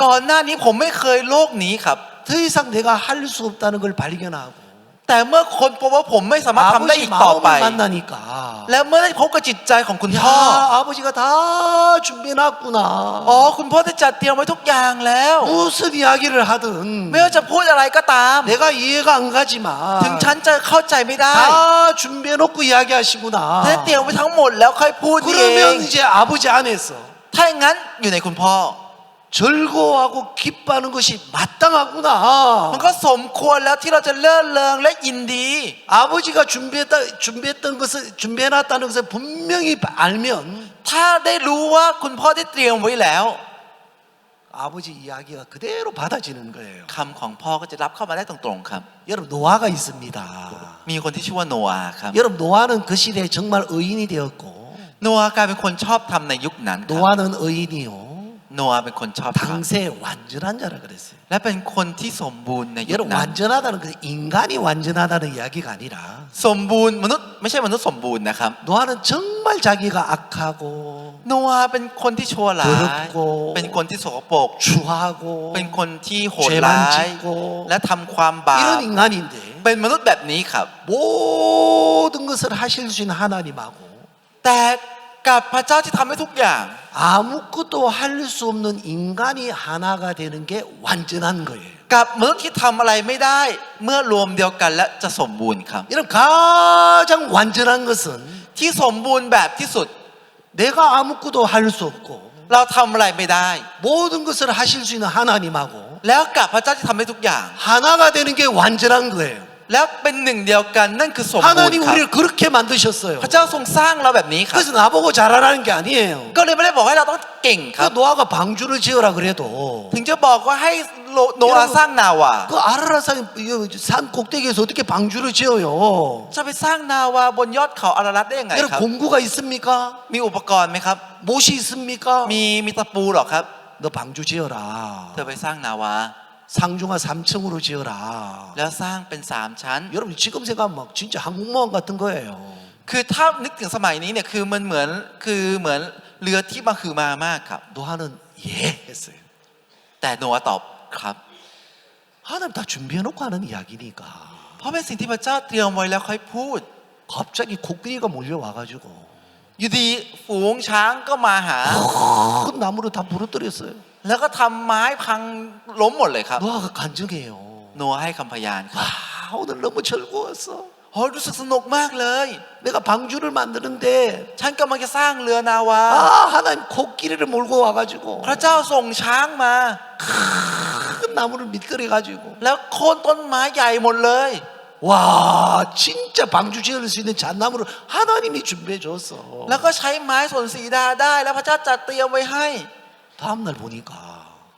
ก่อนหน้านี้ผมไม่เคยโลกนี้ครับ 더 이상 내가 할 수 없다는 걸 발견하고 แต่เมื่อคนพบว่าผมไม่สามารถทำได้ 아버지 อีกต่อไป 마음을 만나니까 และเมื่อได้พบกับจิตใจของคุณพ่อ 야, 아버지가 다 준비해놨구나. อ๋อคุณพ่อได้จัดเตรียมไว้ทุกอย่างแล้ว 무슨 이야기를 하든 ไม่ว่าจะพูดอะไรก็ตาม 내가 이해가 안 가지만 ถึงฉันจะเข้าใจไม่ได้ 다 준비해놓고 이야기하시구나. ได้เตรียมไว้ทั้งหมดแล้วค่อยพูดนี่เอง 그러면 이제 아버지 안에서 ถ้าอย่างนั้นอยู่ในคุณพ่อ 즐거워하고 기뻐하는 것이 마땅하구나. มันก็สมควรแล้วที่เราจะเลื่อนเริงและยินดี 아버지가 준비했던 것을 준비해놨다는 것을 분명히 알면 ถ้าได้รู้ว่าคุณพ่อได้เตรียมไว้แล้ว 아버지 이야기가 그대로 받아지는 거예요. คำของพ่อก็จะรับเข้ามาได้ตรงๆครับ 여러분 노아가 있습니다. มีคนที่ชื่อว่าโนอาห์ครับ 여러분 노아는 그 시대에 정말 의인이 되었고 โนอาห์กลายเป็นคนชอบทำในยุคนั้นครับ 노아는 의인이요. โนอาห์เป็นคนชอบท 당시에 완전한 자라 그랬어요. ำและเป็นคนที่สมบูรณ์ในยุค 여러분 นั้น 완전하다는 것은 인간이 완전하다는 이야기가 아니라 สมบูรณ์มนุษย์ไม่ใช่มนุษย์สมบูรณ์นะครับ 노아는 정말 자기가 악하고 โนอาห์เป็นคนที่ชั่วร้าย 더럽고 เป็นคนที่สกปรก 추하고 เป็นคนที่โหด 죄만 ร้าย 짓고 และทำความบาป 이런 인간인데 เป็นมนุษย์แบบนี้ครับ 모든 것을 하실 수 있는 하나님하고 แต่กับพระเจ้าที่ทำให้ทุกอย่าง 아무것도 할 수 없는 인간이 하나가 되는 게 완전한 거예요. กับมนุษย์ที่ทำอะไรไม่ได้เมื่อรวมเดียวกันและจะสมบูรณ์ครับ 이런 가장 완전한 것은 ที่สมบูรณ์แบบที่สุด 내가 아무것도 할 수 없고 เราทำอะไรไม่ได้ 모든 것을 하실 수 있는 하나님하고 แล้วกับพระเจ้าที่ทำให้ทุกอย่าง 하나가 되는 게 완전한 거예요. แล้วเป็นหนึ่งเดียวกันนั่นคือสมบูรณ์ 하나님 ครับ 우리를 그렇게 만드셨어요. พระเจ้าทรงสร้างเราแบบนี้ครับ 그래서 나보고 잘하라는 게 아니에요. ก็เลยไม่ได้บอกให้เราต้องเก่งครับ 그 노아가 방주를 지으라 그래도 ถึงจะบอกว่าให้โนอาห์สร้างนาวา 그 아라라산 산 꼭대기에서 어떻게 방주를 지어요? จะไปสร้างนาวาบนยอดเขาอารารัตได้ยังไง 여러분 ครับ 공구가 있습니까? มีอุปกรณ์ไหมครับ 못이 있습니까? มีตะปูหรอครับ 너 방주 지어라. เธอไปสร้างนาวา 상중하 3층으로 지어라. แล้วสร้างเป็น3ชั้น 여러분 지금 생각하면 막 진짜 항공모함 같은 거예요. คือถ้านึกถึงสมัยนี้เนี่ยคือมันเหมือนเรือที่มาคือมามากครับ 노아는 예 했어요. แต่โนอาห์ตอบครับ 하나님 다 준비해놓고 하는 이야기니까. เพราะเป็นสิ่งที่พระเจ้าเตรียมไว้แล้วค่อยพูด 갑자기 코끼리가 몰려와가지고 อยู่ดีฝูงช้างก็มาหา 큰 나무를 다 부러뜨렸어요. แล้วก็ทำไม้พังล้มหมดเลยครับ 노아가 간증해요. โนอาห์ให้คำพยานครับ 아, 오늘 너무 즐거웠어. โอ้รู้สึกสนุกมากเลย 내가 방주를 만드는데 ฉันกำลังจะสร้างเรือนาวา 아 하나님 코끼리를 몰고 와가지고 พระเจ้าส่งช้างมา 큰 나무를 밑들여 가지고 แล้วโค่นต้นไม้ใหญ่หมดเลย 와 진짜 방주 지을 수 있는 잣나무를 하나님이 준비해 줬어. แล้วก็ใช้ไม้สนสีดาได้แล้วพระเจ้าจัดเตรียมไว้ให้ 다음날 보니까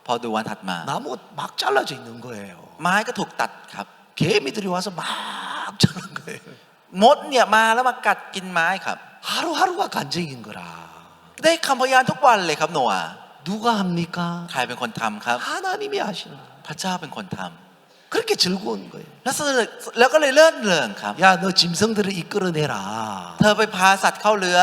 พอดูวันถัดมา 나무가 막 잘라져 있는 거예요. ไม้ก็ถูกตัดครับ 개미들이 와서 막 자른 거예요. มดเนี่ยมาแล้วมากัดกินไม้ครับ 하루하루가 간증인 거라. ได้คำพยานทุกวันเลยครับโนอาห์ 누가 합니까? ใครเป็นคนทำครับ 하나님이 하시는 거예요. พระเจ้าเป็นคนทำ 그렇게 즐거운 거예요. แล้วก็เลยเลื่อนเริงครับ 야, 너 짐승들을 이끌어내라. เธอไปพาสัตว์เข้าเรือ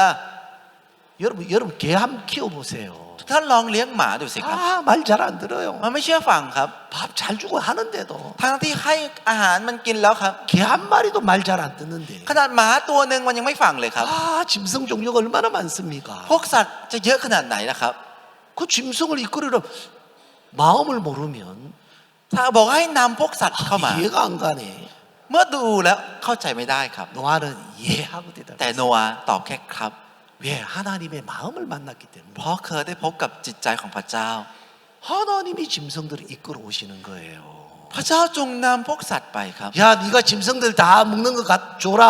여러분 개 한번 키워보세요. ท่านลองเลี้ยงหมาดูสิครับ 아, 말 잘 안 들어요. มันไม่เชื่อฟังครับ 밥 잘 주고 하는데도 ทั้งที่ให้อาหารมันกินแล้วครับ 개 한 마리도 말 잘 안 듣는데. ขนาดหมาตัวหนึ่งมันยังไม่ฟังเลยครับ 아, 짐승 종류가 얼마나 많습니까? พวกสัตว์จะเยอะขนาดไหนล่ะครับ 그 짐승을 이끌으려 마음을 모르면 ถ้าบอกให้นำพวกสัตว์เข้ามา 이해가 안 가네. เมื่อดูแล้วเข้าใจไม่ได้ครับ 노아는 이해하고 대답. แต่โนอาห์ตอบแค่ครับ 왜 하나님의 마음을 만났기 때문에. เพราะเคยได้พบกับจิตใจของพระเจ้า 하나님이 짐승들을 이끌어 오시는 거예요. พระเจ้าจงนำพวกสัตว์ไปครับ 야, 네가 짐승들 다 먹는 거 줘라.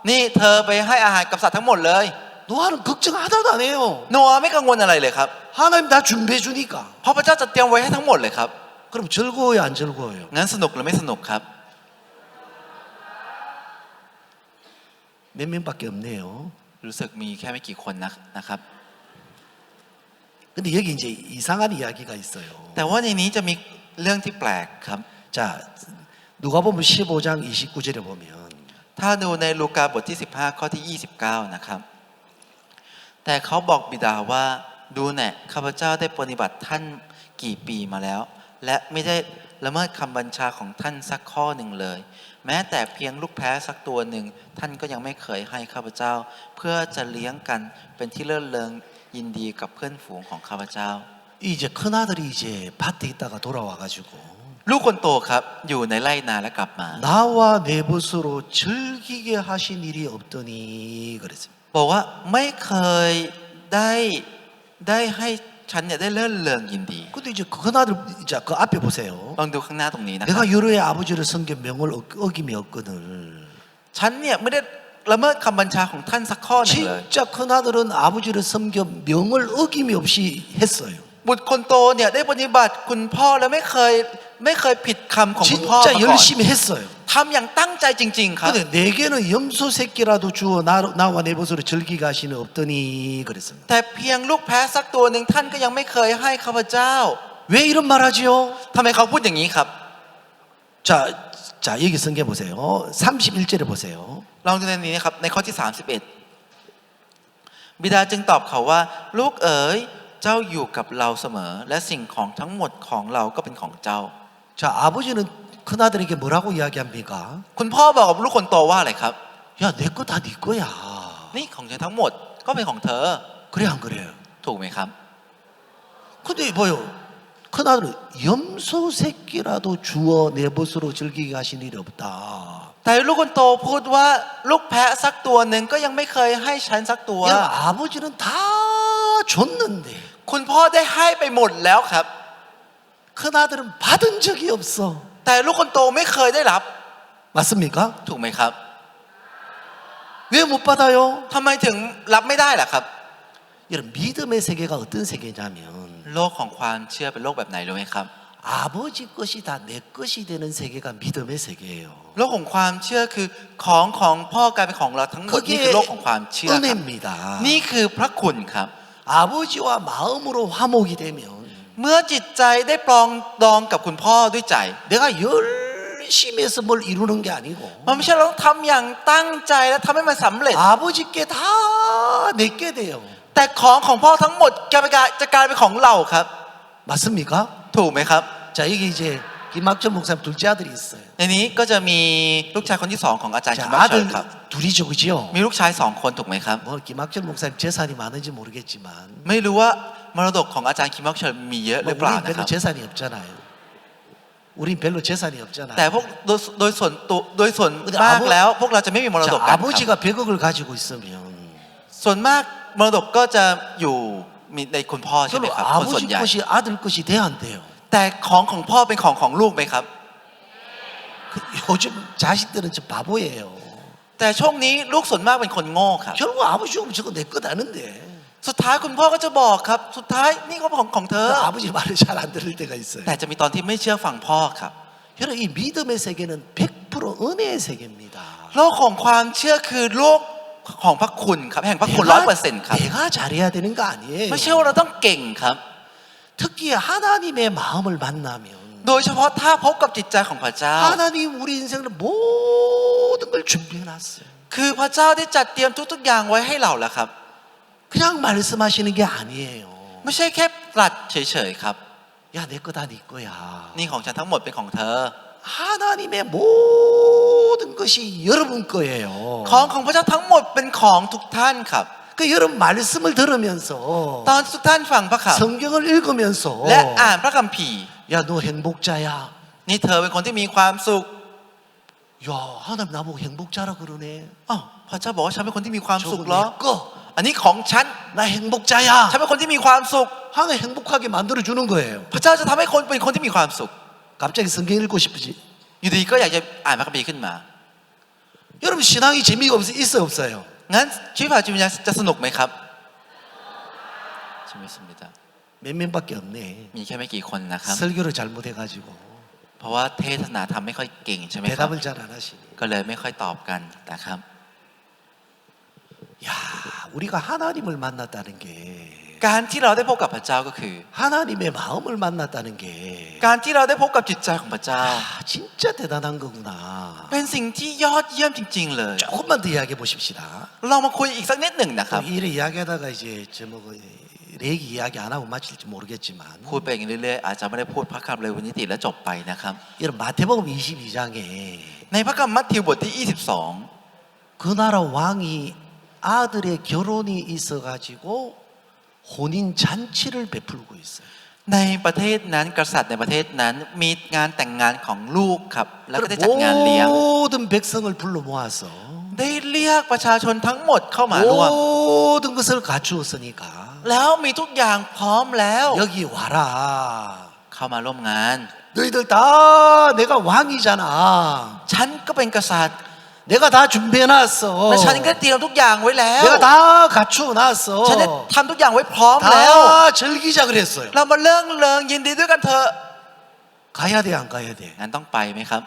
นี่เธอไปให้อาหารกับสัตว์ทั้งหมดเลย 노아는 걱정 하나도 안 해요. โนอาห์ไม่กังวลอะไรเลยครับ 하나님 다 준비해 주니까. เพราะพระเจ้าจะเตรียมไว้ให้ทั้งหมดเลยครับ 그럼 즐거워요, 안 즐거워요? งั้นสนุกหรือไม่สนุกครับ 몇 명밖에 없네요. รู้สึกมีแค่ไม่กี่คนนะครับ 근데 여기 이제 이상한 이야기가 있어요. แต่ว่าในนี้จะมีเรื่องที่แปลกครับ 자, 누가복음 15장 29절에 보면 ถ้าดูในลูกาบทที่15ข้อที่29นะครับแต่เขาบอกบิดาว่าดูแน่ข้าพเจ้าได้ปฏิบัติท่านกี่ปีมาแล้ว และไม่ได้ละเมิดคำบัญชาของท่านสักข้อหนึ่งเลย แม้แต่เพียงลูกแพ้สักตัวหนึ่งท่านก็ยังไม่เคยให้ข้าพเจ้า เพื่อจะเลี้ยงกันเป็นที่เลื่อนเริงยินดีกับเพื่อนฝูงของข้าพเจ้า 이제 큰아들이 이제 밭에 있다가 돌아와가지고 ลูกคนโตครับอยู่ในไร่นาและกลับมา 나와 내 벗으로 즐기게 하신 일이 없더니 그랬습니다. บอกว่าไม่เคยได้ให้ฉันเนี่ยได้เลื่อนเริงยินดี 근데 이제 큰아들 자, 그 앞에 보세요. ลองดูข้างหน้าตรงนี้นะครับ 내가 여러의 아버지를 섬겨 명을 어김이 없거늘. ฉันเนี่ยไม่ได้ละเมิดคำบัญชาของท่านสักข้อหนึ่งเลย 진짜 큰아들은 아버지를 섬겨 명을 어김이 없이 했어요. บุตรคนโตเนี่ยได้ปฏิบัติคุณพ่อและไม่เคยผิดคำของคุณพ่อ 진짜 มาก่อน 열심히 했어요. ทำอย่างตั้งใจจริงๆครับ 근데 내게는 염소 새끼라도 주어 나와 내 벗으로 즐기게 하시는 없더니 그랬습니다. แต่เพียงลูกแพ้สักตัวหนึ่งท่านก็ยังไม่เคยให้ข้าพเจ้า 왜 이런 말하지요? ทำไมเขาพูดอย่างนี้ครับ 자 여기 성경 보세요. 31절에 보세요. ลองดูในนี้นะครับในข้อที่31บิดาจึงตอบเขาว่าลูกเอ๋ยเจ้าอยู่กับเราเสมอและสิ่งของทั้งหมดของเราก็เป็นของเจ้า 자 아버지는 큰아들에게 뭐라고 이야기합니까? คุณพ่อบอกกับลูกคนโตว่าอะไรครับ 야 내 거 다 네 거야. นี่ของฉันทั้งหมดก็เป็นของเธอ 그래 안 그래요? ถูกไหมครับ 근데 뭐요? 큰아들은 염소 새끼라도 주어 내 벗으로 즐기게 하신 일이 없다. แต่ลูกคนโตพูดว่าลูกแพะสักตัวหนึ่งก็ยังไม่เคยให้ฉันสักตัว 야 아버지는 다 줬는데 คุณพ่อได้ให้ไปหมดแล้วครับ 큰아들은 받은 적이 없어. แต่ลูกคนโตไม่เคยได้รับ 맞습니까? ถูกไหมครับ 왜 못 받아요? ทำไมถึงรับไม่ได้ล่ะครับ 여러분 믿음의 세계가 어떤 세계냐면 โลกของความเชื่อเป็นโลกแบบไหนรู้ไหมครับ 아버지 것이 다 내 것이 되는 세계가 믿음의 세계예요. โลกของความเชื่อคือของพ่อกลายเป็นของเราทั้งหมดนี่คือโลกของความเชื่อครับ 은혜입니다. นี่คือพระคุณครับ 아버지와 마음으로 화목이 되면 เมื่อจิตใจได้ปรองดองกับคุณพ่อด้วยใจ 내가 열심히 해서 뭘 이루는 게 아니고 มันไม่ใช่เราต้องทำอย่างตั้งใจและทำให้มันสำเร็จ 아버지께 다 내게 돼요. แต่ของพ่อทั้งหมดจะกลายเป็นของเราครับ 맞습니까? ถูกไหมครับ 자 여기 이제 김학철 목사님 둘째 아들이 있어요. ในนี้ก็จะมีลูกชายคนที่สองของอาจารย์ 자 คิมมักเชิญ 아들 ครับ 둘이죠, 그죠? มีลูกชายสองคนถูกไหมครับ 뭐 김학철 목사님 재산이 많은지 모르겠지만 ไม่รู้ว่ามรดกของอาจารย์คิมมักเชิญมีเยอะหรือเปล่า 우린 นะค 별로 รับ 재산이 없잖아요. 우린 별로 재산이 없잖아요. แต่พวกโดยส่วน 근데 มากแล้วพวกเราจะไม่มีมรดก 자, กันครับ 아버지가 100억을 가지고 있으면 ส่วนมากมรดกก็จะอยู่มีในคุณพ่อใช่ไหม 별로 ครับคนส่วน 아버지 ใหญ่ 것이 아들 것이 돼야 안 돼요. แต่ของพ่อเป็นของลูกไหมครับ 요즘 자식들은 좀 바보예요. แต่ช่วงนี้ลูกส่วนมากเป็นคนโง่ครับ 결국 아버지 오면 저거 내 것 아는데 สุดท้ายคุณพ่อก็จะบอกครับสุดท้ายนี่ก็ของเธอ 아버지 말을 잘 안 들을 때가 있어요. แต่จะมีตอนที่ไม่เชื่อฟังพ่อครับ 여러분 이 믿음의 세계는 100% 은혜의 세계입니다. โลกของความเชื่อคือโลกของพระคุณครับแห่งพระคุณ 100% ครับ 내가 잘해야 되는 거 아니에요. ไม่ใช่ว่าเราต้องเก่งครับ 특히 하나님의 마음을 만나면 โดยเฉพาะถ้าพบกับจิตใจของพระเจ้า 하나님 우리 인생을 모든 걸 준비해놨어요. คือพระเจ้าได้จัดเตรียมทุกๆอย่างไว้ให้เราแล้วครับ 그냥 말씀하시는 게 아니에요. ไม่ใช่แค่ตรัสเฉยๆครับ 야, 내 거 다 네 거야. นี่ของฉันทั้งหมดเป็นของเธอ 하나님의 모든 것이 여러분 거예요. ของพระเจ้าทั้งหมดเป็นของทุกท่านครับ 그 여러분 말씀을 들으면서 ตอนทุกท่านฟังพระค 성경을 읽으면서 ำและอ่านพระคัมภีร์ 야, 너 행복자야. นี่เธอเป็นคนที่มีความสุข 야, 하나님 나보고 행복자라 그러네. อ้าวพระเจ้าบอกว่าฉันเป็นคนที่มีความสุข 저거 เหรอ 내 거. อันนี้ของฉัน 나 행복자야. ฉันเป็นคนที่มีความสุข 하나님 행복하게 만들어 주는 거예요. พระเจ้าจะทำให้คนเป็นคนที่มีความสุข 갑자기 성경 읽고 싶으지? อยู่ดีก็อยากจะอ่านพระคัมภีร์ขึ้นมา 여러분 신앙이 재미가 있어요, 없어요? งั้นชีวิตจิตวิญญาณจะสนุกไหมครับชีวิตสมิตา 몇 명밖에 없네. มีแค่ไม่กี่คนนะครับ 설교를 잘못해가지고 เพราะว่าเทศนาทำไม่ค่อยเก่งใช่ไหมครับ 대답을 잘 안 하시니. ก็เลยไม่ค่อยตอบกันนะครับ 야, 우리가 하나님을 만났다는 게 การที่เราได้พบกับพระเจ้าก็คือ 하나님의 마음을 만났다는 게 การที่เราได้พบกับจิตใจของพระเจ้า 진짜 대단한 거구나. เป็นสิ่งที่ยอดเยี่ยมจริง ๆ เลย 조금만 더 이야기해 보십시다. เรามาคุยอีกสักนิดหนึ่งนะครับ 이래 이야기하다가 이제 제목을 레기 이야기 안 하고 마칠지 모르겠지만 พูดไปอย่างเรื่อยๆอาจจะไม่ได้พูดพระคำเลยวันนี้ติแล้วจบไปนะครับ 여러분 마태복음 22장에 ในพระคัมภีร์มัทธิวบทที่ 그 나라 왕이 아들의 결혼이 있어가지고 혼인 잔치를 베풀고 있어요. 22 ในประเทศนั้นกษัตริย์ในประเทศนั้นมีงานแต่งงานของลูกครับแล้วก็ได้จัดงานเลี้ยง 모든 백성을 불러 모아서 ได้เรียกประชาชนทั้งหมดเข้ามาร่วม 모든 것을 갖추었으니까 แล้วมีทุกอย่างพร้อมแล้ว 여기 와라. เข้ามาร่วมงาน 너희들 다 내가 왕이잖아. ฉันก็เป็นกษัตริย์ 내가 다 준비해놨어. และฉันก็เตรียมทุกอย่างไว้แล้ว 내가 다 갖추어놨어. ฉันได้ทำทุกอย่างไว้พร้อมแล้ว 다 즐기자 그랬어요. เรามาเรื่องเริงยินดีด้วยกันเถอะ 가야 돼, 안 가야 돼? งั้นต้องไปไหมครับ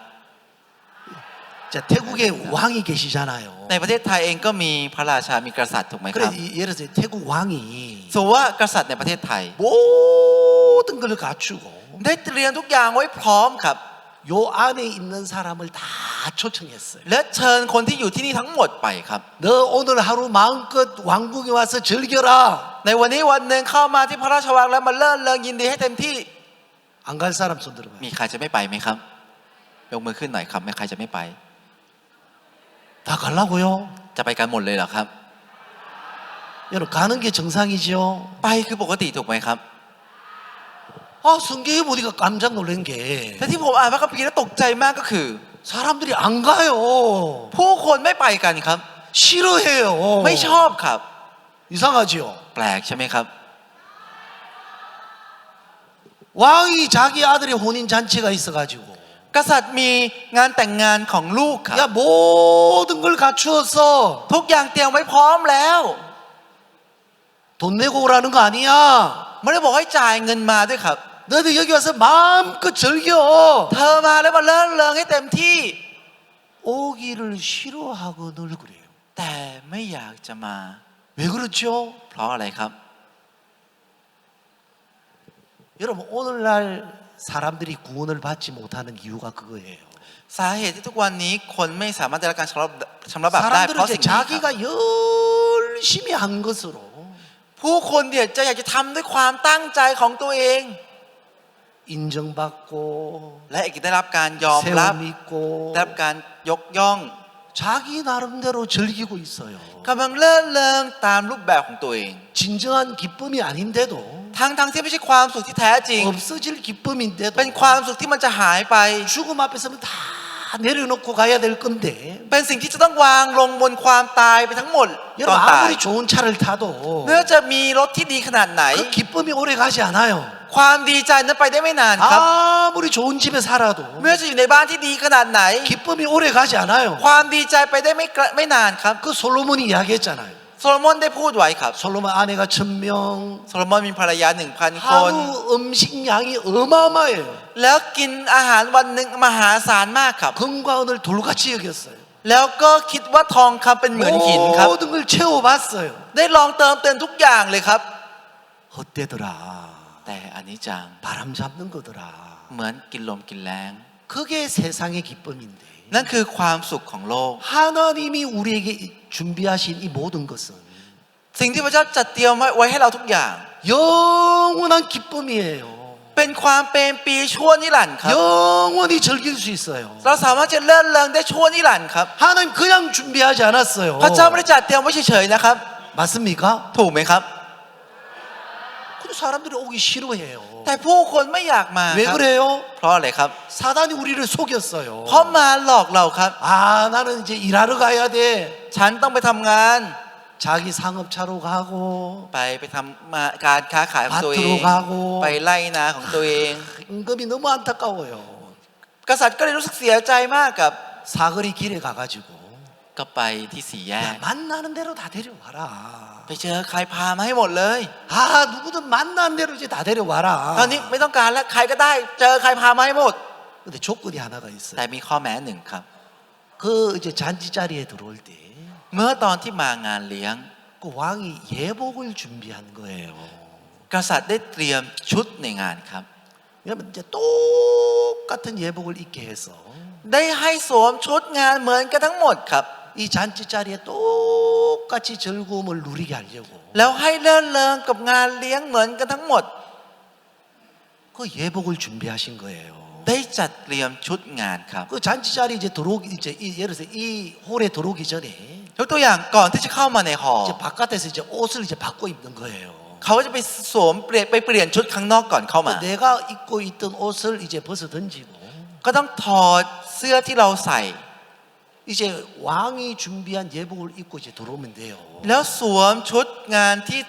자, 태국에 왕이 계시잖아요. ในประเทศไทยเองก็มีพระราชามีกษัตริย์ถูกไหมค 그래 รับ 예를 들어서 태국 왕이 สมมติว่ากษัตริย์ในประเทศไทย 모든 걸 갖추고 ได้เตรียมทุกอย่างไว้พร้อมครับ 요 안에 있는 사람을 다 초청했어요. และเชิญคนที่อยู่ที่นี่ทั้งหมดไปครับ 너 오늘 하루 마음껏 왕궁에 와서 즐겨라. ในวันนี้วันหนึ่งเข้ามาที่พระราชวังแล้วมาเลิ่นเริงยินดีให้เต็มที่ 안 갈 사람 손 들어봐요. มีใครจะไม่ไปไหมครับยกมือขึ้นหน่อยครับไม่ใครจะไม่ไป 다 가려고요? จะไปกันหมดเลยเหรอครับ 여러분 가는 게 정상이죠. ไปคือปกติถูกไหมครับ 아, 성경에 보니까 깜짝 놀란 게 แต่ที่ผมอ่านพระคัมภีร์แล้วตกใจมากก็คือ 사람들이 안 가요. ผู้คนไม่ไปกันครับ 싫어해요. ไม่ชอบครับ 이상하지요. แปลกใช่ไหมครับ 왕이 자기 아들의 혼인 잔치가 있어가지고 กษัตริย์มีงานแต่งงานของลูกครับ 야 모든 걸 갖추어서 ทุกอย่างเตรียมไว้พร้อมแล้ว 돈 내고 오라는 거 아니야. ไม่ได้บอกให้จ่ายเงินมาด้วยครับ 너희들 여기 와서 마음껏 즐겨. เธอมาแล้วมาเลิศเริงให้เต็มที่ 오기를 싫어하거늘 그래요. แต่ไม่อยากจะมา 왜 그렇죠? เพราะอะไรครับ 여러분 오늘날 사람들이 구원을 받지 못하는 이유가 그거예요. สาเหตุที่ทุกวันนี้คนไม่สามารถได้รับการชำระบาปได้เพ 사람들은 ราะ 이제 สิ่งนี้ครับ 자기가 열심히 한 것으로 ผู้คนเดี๋ยวจะอยากจะทำด้วยความตั้งใจของตัวเอง 인정받고 และอีกได้รับการยอมรับ 세움 있고 ได้รับการยกย่อง 자기 나름대로 즐기고 있어요. กำลังเลิศเริงตามรูปแบบของตัวเอง 진정한 기쁨이 아닌데도 ทั้งที่ไม่ใช่ความสุขที่แท้จริง 없어질 기쁨인데도 เป็นความสุขที่มันจะหายไป 죽음 앞에 서면 다 내려놓고 가야 될 건데 เป็นสิ่งที่จะต้องวางลงบนความตายไปทั้งหมดต 여러분 อนตาย 아무리 좋은 차를 타도 เมื่อจะมีรถที่ดีขนาดไหน 그 기쁨이 오래 가지 않아요. ความดีใจนั้นไปได้ไม่นานครับ 아무리 좋은 집에 살아도 เมื่อจะอยู่ในบ้านที่ดีขนาดไหน 기쁨이 오래 가지 않아요. ความดีใจไปได้ไม่นานครับ 그 솔로몬이 이야기했잖아요. โซโลมอนได้พูดไว้ครับ 솔로몬 아내가 1000명 โซโลมอนมีภรรยา 1,000 คน 하루 음식 양이 어마어마해요. แล้วกินอาหารวันหนึ่งมหาศาลมากครับ 금과 은을 돌같이 여겼어요. แล้วก็คิดว่าทองคำเป็นเหมือนหินครับ 모든 걸 채워봤어요. ได้ลองเติมเต็มทุกอย่างเลยครับ 헛되더라. แต่อันนี้จัง 바람 잡는 거더라. เหมือนกินลมกินแรง 그게 세상의 기쁨인데 นั่นคือความสุขของโลก 하나님이 우리에게 준비하신 이 모든 것은 สิ่งที่พระเจ้าจัดเตรียมไว้ให้เราทุกอย่าง 영원한 기쁨이에요. เป็นความเป็นปีชั่วนิรันดร์ครับ 영원히 즐길 수 있어요. เราสามารถจะเลิศเริงได้ชั่วนิรันดร์ครับ 하나님 그냥 준비하지 않았어요. พระเจ้าไม่ได้จัดเตรียมไว้เฉยๆนะครับ 맞습니까? ถูกไหมครับ 근데 사람들이 오기 싫어해요. แต่ผู้คนไม่อยากมา 왜 ครับ 그래요? เพราะอะไรครับ 사단이 우리를 속였어요. เพราะมาหลอกเราครับ 아 나는 이제 일하러 가야 돼. ฉันต้องไปทำงาน 자기 상업차로 가고 ไปทำมาการค้าขายของตัวเอง 밭으로 가고 ไปไล่นาของตัวเอง 임금이 너무 안타까워요. กษัตริย์ก็เลยรู้สึกเสียใจมากกับ 사거리 길에 가가지고 ก็ไปที่สี่แย 야, ก 만나는 대로 다 데려와라. ไปเจอใครพามาให้หมดเลย 아 누구든 만나는 대로 이제 다 데려와라. ตอนนี้ไม่ต้องการแล้วใครก็ได้เจอใครพามาให้หมด 근데 조건이 하나가 แต่ 있어요. มีข้อแม้หนึ่งครับ 그 이제 잔치 자리에 들어올 때 그 เมื่อตอนที่มางานเลี้ยง 왕이 예복을 준비한 거예요. กษัตริย์ได้เตรียมชุดในงานครับ 왜냐면 이제 똑같은 예복을 입게 해서 ได้ให้สวมชุดงานเหมือนกันทั้งหมดครับ 이 잔치 자리에 똑같이 즐거움을 누리게 하려고 แล้วให้เลิศเริงกับงานเลี้ยงเหมือนกันทั้งหมด 그 예복을 준비하신 거예요. ได้จัดเตรียมชุดงานครับ 그 잔치 자리 이제 들어오기 이제 예를 들어서 이 홀에 들어오기 전에 ยกตัวอย่างก่อนที่จะเข้ามาในหอ 이제 바깥에서 이제 옷을 이제 바꿔 입는 거예요. เขาจะไปสวมเปลี่ยนชุดข้างนอกก่อนเข้ามา 내가 입고 있던 옷을 이제 벗어 던지고 ก็ต้องถอดเสื้อที่เราใส่ 이제 왕이 준비한 예복을 입고 이제 들어오면 돼요. แล้วสวมชุดงานที่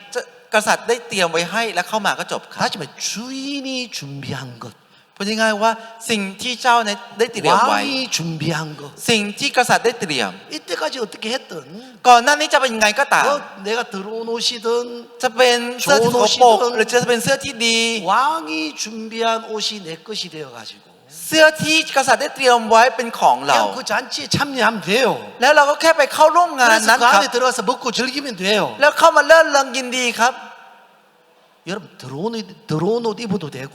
กษัตริย์ได้เตรียมไว้ให้แล้วเข้ามาก็จบครับ 다시 말해 주인이 준비한 것, พูดง่ายๆว่าสิ่งที่เจ้าได้เตรียมไว้ 왕이 준비한 것. สิ่งที่กษัตริย์ได้เตรียม 이때까지 어떻게 했든 ก่อนหน้านี้จะเป็นยังไงก็ตาม 내가 들어온 옷이든 จะเป็นเสื้อที่สกปรกหรือจะเป็นเสื้อที่ดี 왕이 준비한 옷이 내 것이 되어 가지고 เสื้อที่กษัตริย์ได้เตรียมไว้เป็นของเรา 그냥 그 잔치에 참여하면 돼요. แล้วเราก็แค่ไปเข้าร่วมงาน 그래서 นั้น 그 ครับ 안에 들어가서 먹고 즐기면 돼요. แล้วเข้ามาเลิศเริงยินดีครับ 여러분 들어온 옷 입어도 되고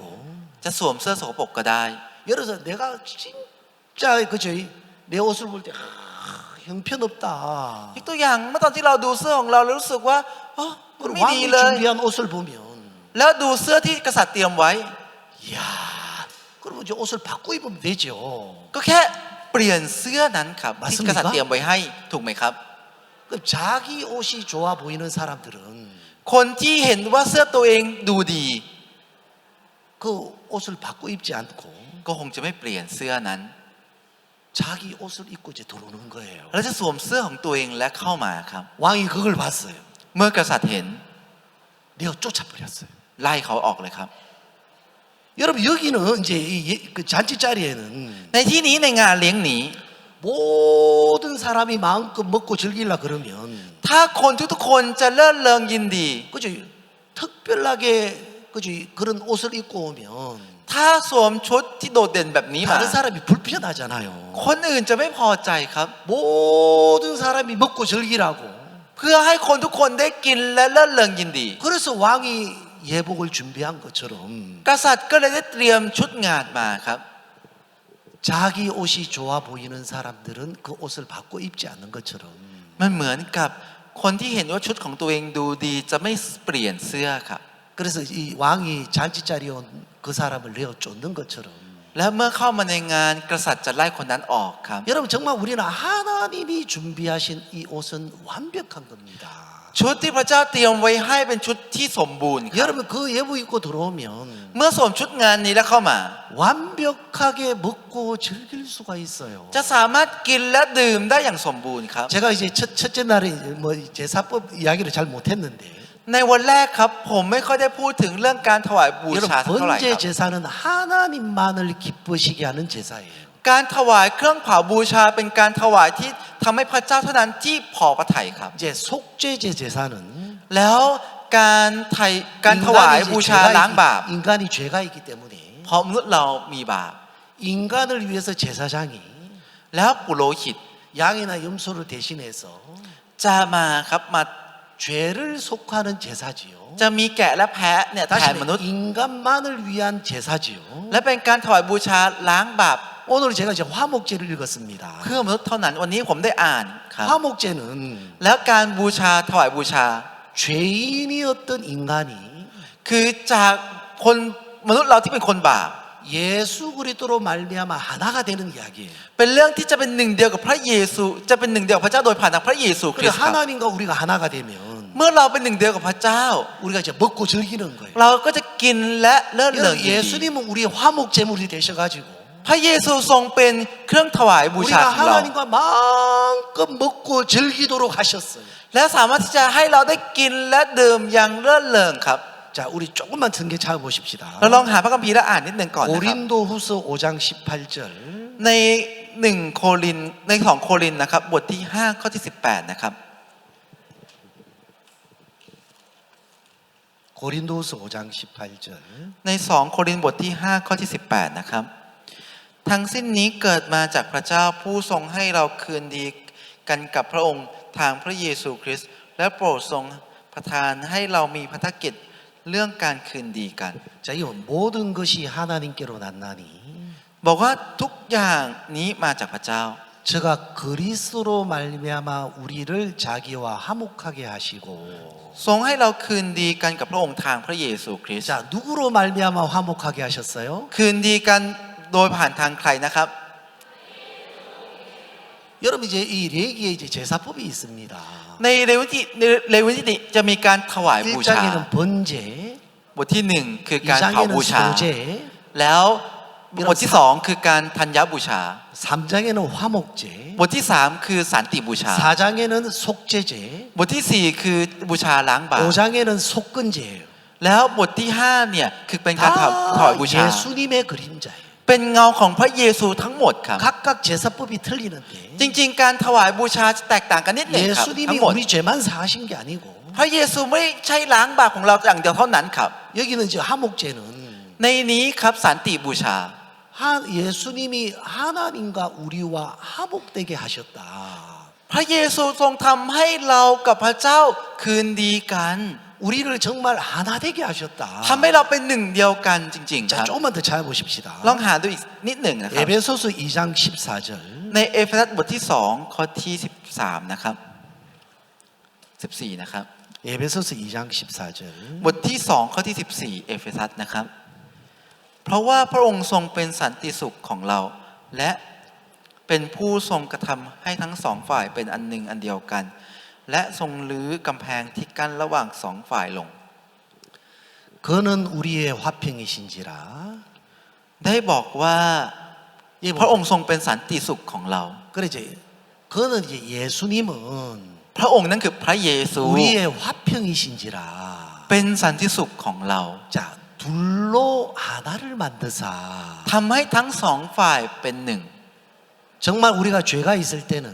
จะสวมเสื้อสกปรกก็ได้ 예를 들어서 내가 진짜 그죠 내 옷을 볼 때 형편없다. ยกตัวอย่างเมื่อตอนที่เราดูเสื้อของเราแล้วรู้สึกว่าอ๋อมัน 그럼 ไม่ดี 왕이 เลย 준비한 옷을 보면 แล้วดูเสื้อที่กษัตริย์เตรียมไว้ 이야 그러면 이제 옷을 바꿔 입으면 되죠. ก็แค่เปลี่ยนเสื้อนั้นครับ 맞습니까? ที่กษัตริย์เตรียมไว้ให้ถูกไหมครับ 그럼 자기 옷이 좋아 보이는 사람들은 คนที่เห็นว่าเสื้อตัวเองดูดี 그 옷을 바꿔 입지 않고 ก็คงจะไม่เปลี่ยนเสื้อนั้น 자기 옷을 입고 이제 들어오는 거예요. แล้วจะสวมเสื้อของตัวเองและเข้ามาครับ 왕이 그걸 봤어요. เมื่อกษัตริย์เห็น 내가 쫓아버렸어요. ไล่เขาออกเลยครับ 여러분 여기는 이제 그 잔치 자리에는 ในที่นี้ในงานเลี้ยงนี้ 모든 사람이 마음껏 먹고 즐기려 그러면 ถ้าคนทุกๆคนจะเลิศเริงยินดี 그죠? 특별하게 그죠? 그런 옷을 입고 오면 ถ้าสวมชุดที่โดดเด่นแบบนี้มา 다른 사람이 불편하잖아요. คนอื่นจะไม่พอใจครับ 모든 사람이 먹고 즐기라고. เพื่อให้คนทุกคนได้กินและเลิศเริงยินดี 그래서 왕이 예복을 준비한 것처럼 กษัตริย์ก็เลยได้เตรียมชุดงานมาครับ 자기 옷이 좋아 보이는 사람들은 그 옷을 받고 입지 않는 것처럼 มันเหมือนกับคนที่เห็นว่าชุดของตัวเองดูดีจะไม่เปลี่ยนเสื้อครับ 그래서 이 왕이 잔치 자리에 온 그 사람을 내어 쫓는 것처럼 และเมื่อเข้ามาในงานกษัตริย์จะไล่คนนั้นออกครับ 여러분 정말 우리는 하나님이 준비하신 이 옷은 완벽한 겁니다. ชุดที่พระเจ้าเตรียมไว้ให้เป็นชุดที่สมบูรณ์ครับ 여러분 그 예복 입고 들어오면 เมื่อสวมชุดงานนี้แล้วเข้ามา 완벽하게 먹고 즐길 수가 있어요. จะสามารถกินและดื่มได้อย่างสมบูรณ์ครับ 제가 이제 첫째 날에 뭐 제사법 이야기를 잘 못했는데 ในวันแรกครับผมไม่ค่อยได้พูดถึงเรื่องการถวายบูชา 여러분 เท่าไหร่ค 번제 รับ 제사는 하나님만을 기쁘시게 하는 제사예요. การถวายเครื่องเผาบูชาเป็นการถวายที่ทำให้พระเจ้าเท่านั้นที่พอพระทัยครับ 이제 속죄제 제사는 แล้วการถวายบูชาล้างบาป 인간이 죄가 있기 때문에 เพราะมนุษย์เรามีบาป 인간을 위해서 제사장이 แล้วปุโรหิต 양이나 염소를 대신해서 จะมาครับมา 죄를 속하는 제사지요. จะมีแกะและแพะเนี่ยแทนมนุษย์ 다시 인간만을 위한 제사지요. และเป็นการถวายบูชาล้างบาป 오늘 제가 이제 화목제를 읽었습니다. เพื่อมนุษย์เท่านั้นวันนี้ผมได้อ่านครับ 화목제는 แล้วการบูชาถวายบูชา 죄인이었던 인간이 คือจากคนมนุษย์เราที่เป็นคนบาป 예수 그리스도로 말미암아 하나가 되는 이야기예요. เป็นเรื่องที่จะเป็นหนึ่งเดียวกับพระเยซูจะเป็นหนึ่งเดียวกับพระเจ้าโดยผ่านทางพระเยซูคริ 그래 สต์ครับ 하나님과 우리가 하나가 되면 เมื่อเราเป็นหนึ่งเดียวกับพระเจ้า 우리가 이제 먹고 즐기는 거예요. เราก็จะกินและเลิศเริง 여러분 ยินดี 예수님은 우리의 화목제물이 되셔가지고 พระเยซูทรงเป็นเครื่องถวายบูชา 우리가 ของเรา 하나님과 마음껏 먹고 즐기도록 하셨어요. และสามารถที่จะให้เราได้กินและดื่มอย่างเลิศเริงครับ 자, 우리 조금만 등계 찾아보십시다. เราลองหาพระคัมภีร์และอ่านนิดหนึ่งก่อนนะครับ 고린도후서 5장 18절 ใน1 โครินธ์ใน2 โครินธ์นะครับบทที่5ข้อที่18นะครับ 고린도후서 5장 18절 ใน2 โครินธ์บทที่5ข้อที่18นะครับทั้งสิ้นนี้เกิดมาจากพระเจ้าผู้ทรงให้เราคืนดีกันกับพระองค์ทางพระเยซูคริสต์และโปรดทรงประทานให้เรามีพันธกิจเรื่องการคืนดีกัน 자, 이 모든 것이 하나님께로 났나니 บอกว่าทุกอย่างนี้มาจากพระเจ้า 저가 그리스도로 말미암아 우리를 자기와 화목하게 하시고 ทรงให้เราคืนดีกันกับพระองค์ทางพระเยซูคริสต์ 자, 누구로 말미암아 화목하게 하셨어요? คืนดีกันโดยผ่านทางใครนะครับ 여러분 이제 이 레기에 이제 제사법이 있습니다. ในเลวินิติจะมีการถวายบูชา 1장에는 번제, บทที่1คือการเผา 2장에는 บูชา 소제, แล้วบทที่2คือการธัญบูชา 3장에는 화목제, บทที่3คือสันติบูชา 4장에는 속죄제, บทที่4คือบูชาล้างบาป 5장에는 속건제예요. แล้วบทที่5เนี่ยคือเป็นการถวายบู 다 ชา 예수님의 그림자예요. เป็นเงาของพระเยซูทั้งหมดครับ 각각 제사법이 틀리는데 จริงๆการถวายบูชาจะแตกต่างกันนิดหนึ่งครับทั้ 예수님이 งหมด 우리 죄만 사하신 게 아니고 พระเยซูไม่ใช่ล้างบาปของเราอย่างเดียวเท่านั้นครับ 여기는 이제 화목제는 ในนี้ครับสันติบูชา 예수님이 하나님과 우리와 화목되게 하셨다. พระเยซูทรงทำให้เรากับพระเจ้าคืนดีกัน 우리를 정말 하나 되게 하셨다. ทำให้เราเป็นหนึ่งเดียวกันจริงๆค 자, รับ 조금만 더 찾아보십시다. ลองหาดูอีกนิดหนึ่งนะครับ 에베소서 2장 14절 ในเอเฟซัสบทที่2ข้อที่13นะครับ14นะครับ 에베소서 2장 14절 บทที่2ข้อที่14เอเฟซัสนะครับเพราะว่าพระองค์ทรงเป็นสันติสุขของเราและเป็นผู้ทรงกระทำให้ทั้งสองฝ่ายเป็นอันหนึ่งอันเดียวกันและทรงรื้อกำแพงที่กั้นระหว่างสองฝ่ายลง 그는 우리의 화평이신지라 ได้บอกว่าพระองค์ทรงเป็นสันติสุขของเรา 그래 이제 그는 이제 예수님은 พระองค์นั้นคือพระเยซู 우리의 화평이신지라 เป็นสันติสุขของเรา 자, 두 둘로 하나를 만드사 ทำให้ทั้งสองฝ่ายเป็นหนึ่ง 정말 우리가 죄가 있을 때는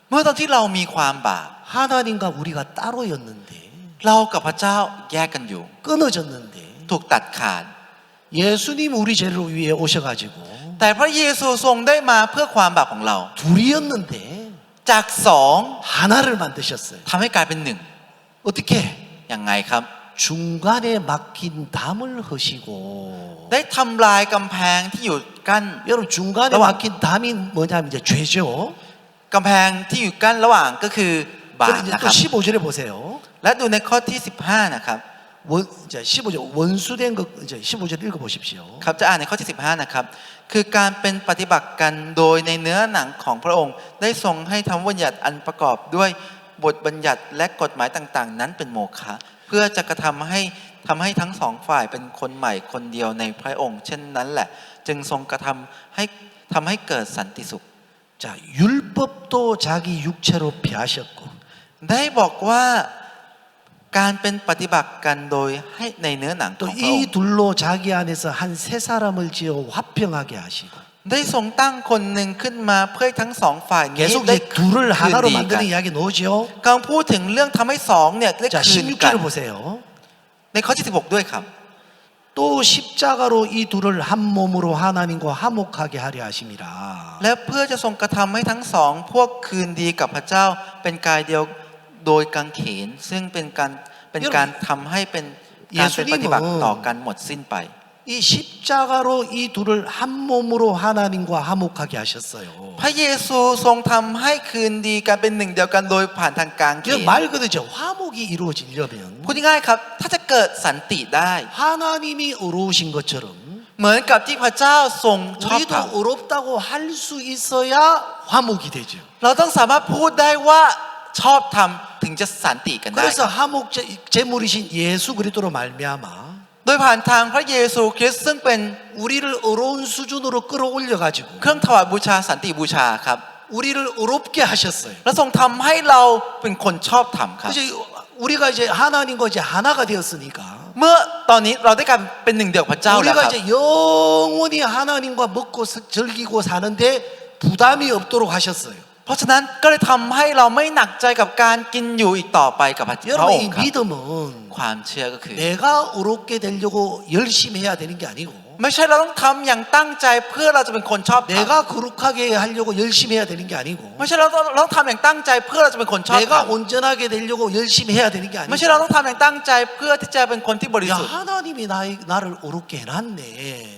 เมื่อตอนที่เรามีความบาป 하나님과 우리가 따로였는데 เรากับพระเจ้าแยกกันอยู่ 끊어졌는데 ถูกตัดขาด 예수님 우리 죄를 위해 오셔가지고 แต่พระเยซูทรงได้มาเพื่อความบาปของเรา 둘이었는데 จากสอง 하나를 만드셨어요. ทำให้กลายเป็นหนึ่ง 어떻게? ยังไงครับ 중간에 막힌 담을 허시고 ได้ทำลายกำแพงที่อยู่กั้น 여러분 중간에 나와. 막힌 담이 뭐냐면 이제 죄죠. กำแพงที่อยู่กั้นระหว่างก็คือบาป 그런데 นะ 또 ครับ 15절에 보세요. และดูในข้อที่ 15 นะครับ 이제 15절 원수된 것 이제 15절 읽어 보십시오. ครับจะอ่านในข้อที่ 15 นะครับ คือการเป็นปฏิบัติกันโดยในเนื้อหนังของพระองค์ ได้ทรงให้ธรรมบัญญัติอันประกอบด้วยบทบัญญัติและกฎหมายต่างๆ นั้นเป็นโมฆะเพื่อจะกระทำให้ทั้งสองฝ่ายเป็นคนใหม่คนเดียวในพระองค์ เช่นนั้นแหละ จึงทรงกระทำให้เกิดสันติสุข 자, 율법도 자기 육체로 폐하셨고 ได้บอกว่าการเป็นปฏิบัติกันโดยให้ในเนื้อหนังของ 또 พระอง 이 ค์ 둘로 자기 안에서 한 세 사람을 지어 화평하게 하시고 ได้ทรงตั้งคนหนึ่งขึ้นมาเพื่อให้ทั้งสองฝ่ายนี้ 계속 ได้ 이제 둘을 คืน 하나로 ดีกัน 만드는 이야기 나오죠. กำลังพูดถึงเรื่องทำให้สองเนี่ยได้ 자, คืนกัน 16절을 보세요. ในข้อที่ 16 ด้วยครับ 또 십자가로 이 둘을 한 몸으로 하나님과 화목하게 하려 하심이라. และเพื่อจะทรงกระทำให้ทั้งสองพวกคืนดีกับพระเจ้าเป็นกายเดียวโดยกางเขนซึ่งเป็นการทำให้เป็นการเป็นปฏิบัติต่อกันหมดสิ้นไป 이 십자가로 이 둘을 한 몸으로 하나님과 화목하게 하셨어요. พระเยซูทรงทำให้คืนดีกันเป็นหนึ่งเดียวกันโดยผ่านทางกางเขน 말 그대로 화목이 이루어지려면 พูดง่ายๆครับถ้าจะเกิดสันติได้ 하나님이 의로우신 것처럼 เหมือนกับที่พระเจ้าทรงชอบธรรม 우리도 의롭다고 할 수 있어야 화목이 되죠. เราต้องสามารถพูดได้ว่าชอบธรรมถึงจะสันติกันได้ 그래서 화목 제물이신 예수 그리스도로 말미암아 โดยผ่านทางพระเยซูคริสต์ซึ่งเป็น 우리를 의로운 수준으로 끌어올려 가지고 เครื่องถวายบูชาสันติบูชาครับ 우리를 의롭게 하셨어요. และทรงทำให้เราเป็นคนชอบธรรมครับ 그래서 우리가 이제 하나님과 이제 하나가 되었으니까 เมื่อตอนนี้เราได้กลายเป็นหนึ่งเดียวกับพระเจ้าแล้วค 우리가 รับ 이제 영원히 하나님과 먹고 즐기고 사는데 부담이 없도록 하셨어요. เพราะฉะนั้นก็เลยทำให้เราไม่หนักใจกับการกินอยู่อีกต่อไปกับพระ 여러분 อง 이 ค์ครับ 믿음은 ความเชื่อก็คือ 내가 의롭게 되려고 열심히 해야 되는 게 아니고 ไม่ใช่เราต้องทำอย่างตั้งใจเพื่อเราจะเป็นคนชอบธรรม 내가 거룩하게 하려고 열심히 해야 되는 게 아니고 ไม่ใช่เราต้องทำอย่างตั้งใจเพื่อเราจะเป็นคนชอบธรร 내가 ม 온전하게 되려고 열심히 해야 되는 게 ไม่ใช่ 아니고 เราต้องทำอย่างตั้งใจเพื่อที่จะเป็นคนที่บริ 야 สุทธิ์ 하나님이 나를 의롭게 해놨네.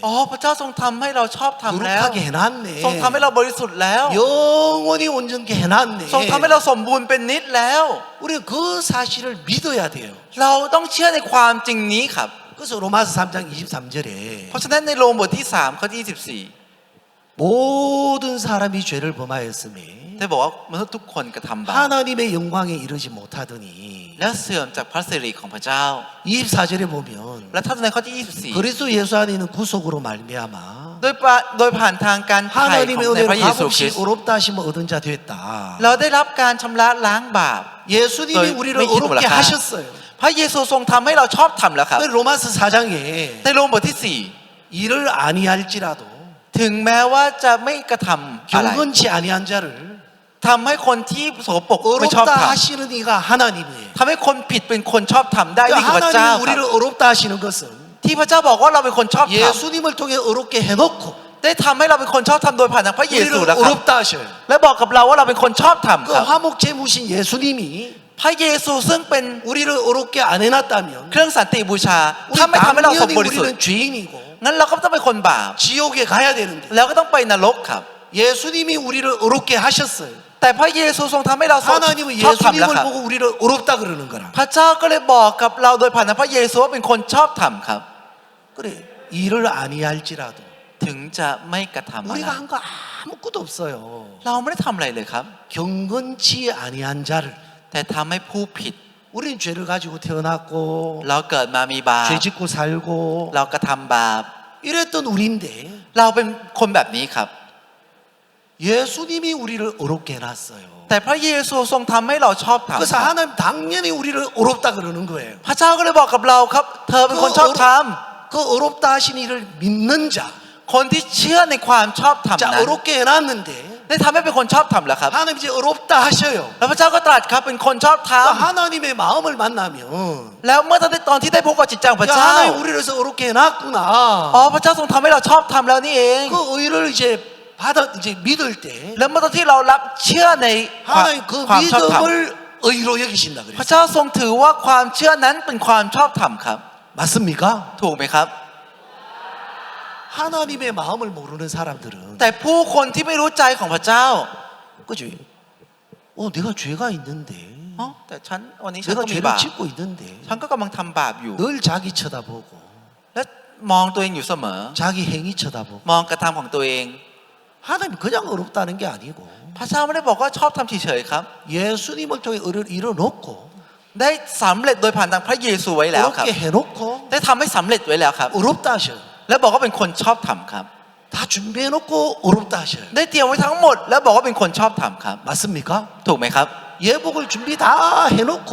อ๋อพระเจ้าทรงทำให้เราชอบธรรมแล้ว 거룩하게 해놨네. ทรงทำให้เราบริสุทธิ์แล้ว 영원히 온전케 해놨네. ทรงทำให้เราสมบูรณ์เป็นนิดแล้ว 우리가 그 사실을 믿어야 돼요. เราต้องเชื่อในความจริงนี้ครับ 그래서 로마서 3장 23절에 เพราะฉะนั้นในโรมบทที่ 3 ข้อที่ 모든 사람이 죄를 범하였음에 24 ได้บอกว่ามนุษย์ทุกคนกระทำบาป 하나님의 영광에 이르지 못하더니 และเสื่อมจากพระสิริของพระเจ้า 24절에 보면 และถ้าในข้อที่ 그리스도 예수 안에 있는 구속으로 말미암아 24 โดยผ่านทางการไถ่ของ 하나님의 ในพระ 은혜로 เยซูค 값없이 ริสต์ 의롭다 하심을 얻은 자 됐다. เราได้รับการชำระล้างบาป 예수님이 너희 우리를 왜 기도 의롭게 올라가? 하셨어요. พระเยซูทรงทำให้เราชอบธรรมแล้วครับ 그 로마서 4장에 ในโรมบทที่ 일을 아니할지라도 4 ถึงแม้ว่าจะไม่กระทำอะไร 경건치 아니한 자를 ทำให้คนที่สกปรกไม่ชอบธร 의롭다 รม 하시는 이가 하나님이에요. ทำให้คนผิดเป็นคนชอบธรรมได้นี่คือพระเจ้า 하나님이 ครับ 우리를 의롭다 하시는 것은 ที่พระเจ้าบอกว่าเราเป็นคนชอบธรรม 예수님을 통해 의롭게 해놓고 ได้ทำให้เราเป็นคนชอบธรรมโดยผ่านทางพระเยซู 우리를 แล้วครับ 의롭다 하셔요. และบอกกับเราว่าเราเป็นคนชอบธรรม 그 ครับ 화목 제무신 예수님이 พระเยซูซึ่งเป็น 우리를 의롭게 안 해놨다면 เครื่องสันติบูชา 우리 ถ้าไม่ทำให้เราสม 당연히 บริสุทธิ์ 우리는 죄인이고 งั้นเราก็ต้องเป็นคนบาป 지옥에 가야 되는데 แล้วก็ต้องไปนรกครับ 예수님이 우리를 의롭게 하셨어요. แต่พระเยซูทรงทำให้เราชอบ 하나님은 ธรรมแล้ว 예수님을 ครับ 보고 우리를 의롭다 그러는 거라. พระเจ้าก็เลยบอกกับเราโดยผ่านทางพระเยซูว่าเป็นคนชอบธรรมครับ 그래 일을 아니할지라도 ถึงจะไม่กระทำอะไร 우리가 한 거 아무것도 없어요. เราไม่ได้ทำอะไรเลยครับ 경건치 아니한 자를 แต่ทำให้ผู้ผิด 우리는 죄를 가지고 태어났고 เราเกิดมามีบาป 죄 짓고 살고 เรากระทำบาป 이랬던 우리인데 เราเป็นคนแบบนี้ครับ 예수님이 우리를 의롭게 해놨어요. แต่พระเยซูทรงทำให้เราชอบธรรม 그래서 하나님 당연히 우리를 의롭다 그러는 거예요. พระเจ้าก็เลยบอกกับเราครับ เธอเป็นคนชอบธรรม 그 어렵다 하신 이를 믿는 자. คนที่เชื่อในความชอบธรรม 자, นั้น 어렵게 해놨는데 ได้ทำให้เป็นคนชอบธรรมแล้วครับ 하나님 이제 어렵다 하셔요. แล้วพระเจ้าก็ตรัสครับเป็นคนชอบธรรม 그 하나님의 마음을 만나면 แล้วเมื่อตอนที่ได้พบกับจิตใจของพระ 야, เจ้า 하나님 우리를 위해서 어렵게 해놨구나. อ๋อพระเจ้าทรงทำให้เราชอบธรรมแล้วนี่เอง 그 의를 이제 이제 믿을 때 แล้วเมื่อตอนที่เรารับเชื่อในความ 하나님 그 ชอบธรรม 믿음을 의로 여기신다 พระ 그랬어요. เจ้าทรงถือว่าความเชื่อนั้นเป็นความชอบธรรมครับ 맞습니까? ถูกไหมครับ 하나님의 마음을 모르는 사람들은 แต่ผู้คนที่ไม่รู้ใจของพระเจ้า 그죠? 내가 죄가 있는데 อ๋อแต่ฉันวันนี้ฉัน 내가 ก็มี 죄를 บาป 짓고 있는데 ฉันก็กำลังทำบาปอยู่ 늘 자기 쳐다보고 และมองตัวเองอยู่เสมอ 자기 행위 쳐다보고 มองกระทำของตัวเอง 하나님 그냥 어렵다는 게 아니고 พระเจ้าไม่ได้บอกว่าชอบทำเฉยๆครับ 예수님을 통해 의를 이뤄놓고 ได้สำเร็จโดยผ่านทางพระเยซูไว้แล้วครับ 어렵게 해놓고 ได้ทำให้สำเร็จไว้แล้วครับ 어렵다 하셔요. แล้วบอกว่าเป็นคนชอบทำครับ 다 준비해놓고 어렵다 하셔요. ได้เตรียมไว้ทั้งหมด แล้วบอกว่าเป็นคนชอบทำครับ 맞습니까? ถูกไหมครับ 예복을 준비 다 해놓고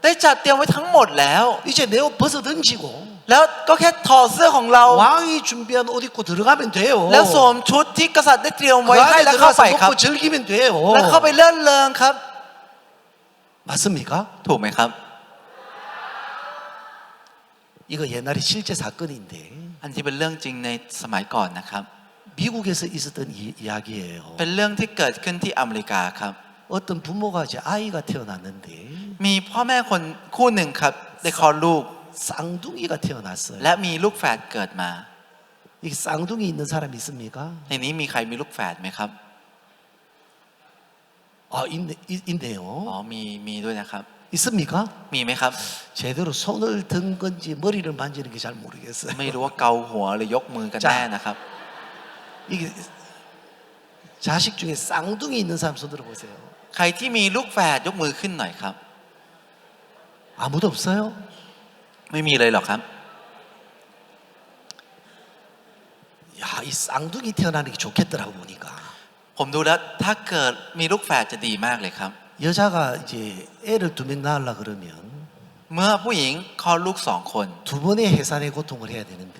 ได้จัดเตรียมไว้ทั้งหมดแล้ว 이제 내 옷 벗어 던지고 แล้วก็แค่ถอดเสื้อของเรา 왕이 준비한 옷 입고 들어가면 돼요. แล้วสวมชุดที่กษัตริย์ได้เตรียม 그 ไว้ให้ 안에 แล้วเข้า 들어가서 ไปครับ 먹고 즐기면 돼요. แล้วเข้าไปเลื่อนเริงครับ 맞습니까? ถูกไหมครับ 이거 옛날에 실제 사건인데 อันที่เป็นเรื่องจริงในสมัยก่อนนะครับ 미국에서 있었던 이야기예요. เป็นเรื่องที่เกิดขึ้นที่อเมริกาครับ 어떤 부모가 이제 아이가 태어났는데 มีพ่อแม่คนคู่หนึ่งครับได้คลอดลูก 쌍둥이가 태어났어요. และมีลูกแฝดเกิดมา 이 쌍둥이 있는 사람 있습니까? ในนี้มีใครมีลูกแฝดไหมครับ 아, 있네요. อ๋อมีด้วยนะครับ 있습니까? มีไหมครับ 제대로 손을 든 건지 머리를 만지는 게 잘 모르겠어요. ไม่รู้ว่าเกาหัวหรือยกมือกันแน่นะครับ 이게 자식 중에 쌍둥이 있는 사람 손 들어보세요. ใครที่มีลูกแฝดยกมือขึ้นหน่อยครับ 아무도 없어요? ไม่มีเลยหรอกครับ 야, 이 쌍둥이 태어나는 게 좋겠더라고 보니까. ผมดูแล้วถ้าเกิดมีลูกแฝดจะดีมากเลยครับ 여자가 이제 애를 2명 낳으려 그러면 เมื่อผู้หญิงคลอดลูก2 คน 두 번의 해산의 고통을 해야 되는데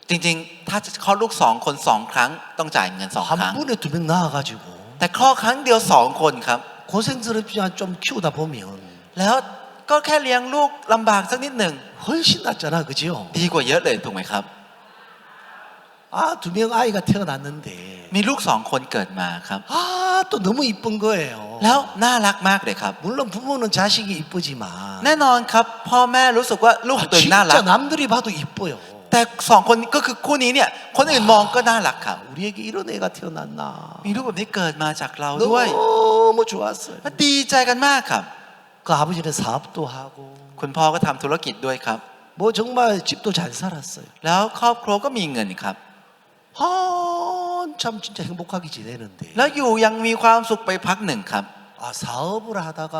จริงๆ ถ้าจะคลอดลูก2 คน2 ครั้งต้องจ่ายเงิน2 ครั้ง 한 번에 2명 낳아가지고 แต่คลอดครั้งเดียว2 คนครับ 고생스럽지만 좀 키우다 보면 แล้วก็แค่เลี้ยงลูกลำบากสักนิดหนึ่ง 훨씬 낫잖아, 그죠? ดีกว่าเยอะเลยถูกไหมครับ 아, 2명 아이가 태어났는데 มีลูก2 คนเกิดมาครับ 아, 또 너무 이쁜 거예요. แล้วน่ารักมากเลยครับ 물론 부모는 자식이 이쁘지만 แน่นอนครับพ่อแม่รู้สึกว่าลูกของตัวเองน่ารัก 진짜 남들이 봐도 이뻐요. แต่2 คนก็คือคู่นี้เนี่ยคนอื่นมองก็น่ารักครับ 우리에게 이런 애가 태어났나. มีลูกแบบนี้เกิดมาจากเราด้วย 너무 좋았어요. มันดีใจกันมากครับ 그 아버지는 사업도 하고 คุณพ่อก็ทำธุรกิจด้วยครับ 뭐 정말 집도 잘 살았어요. แล้วครอบครัวก็มีเงินครับ 한참 진짜 행복하게 지내는데 แล้วอยู่ยังมีความสุขไปพักหนึ่งครับ 아, 사업을 하다가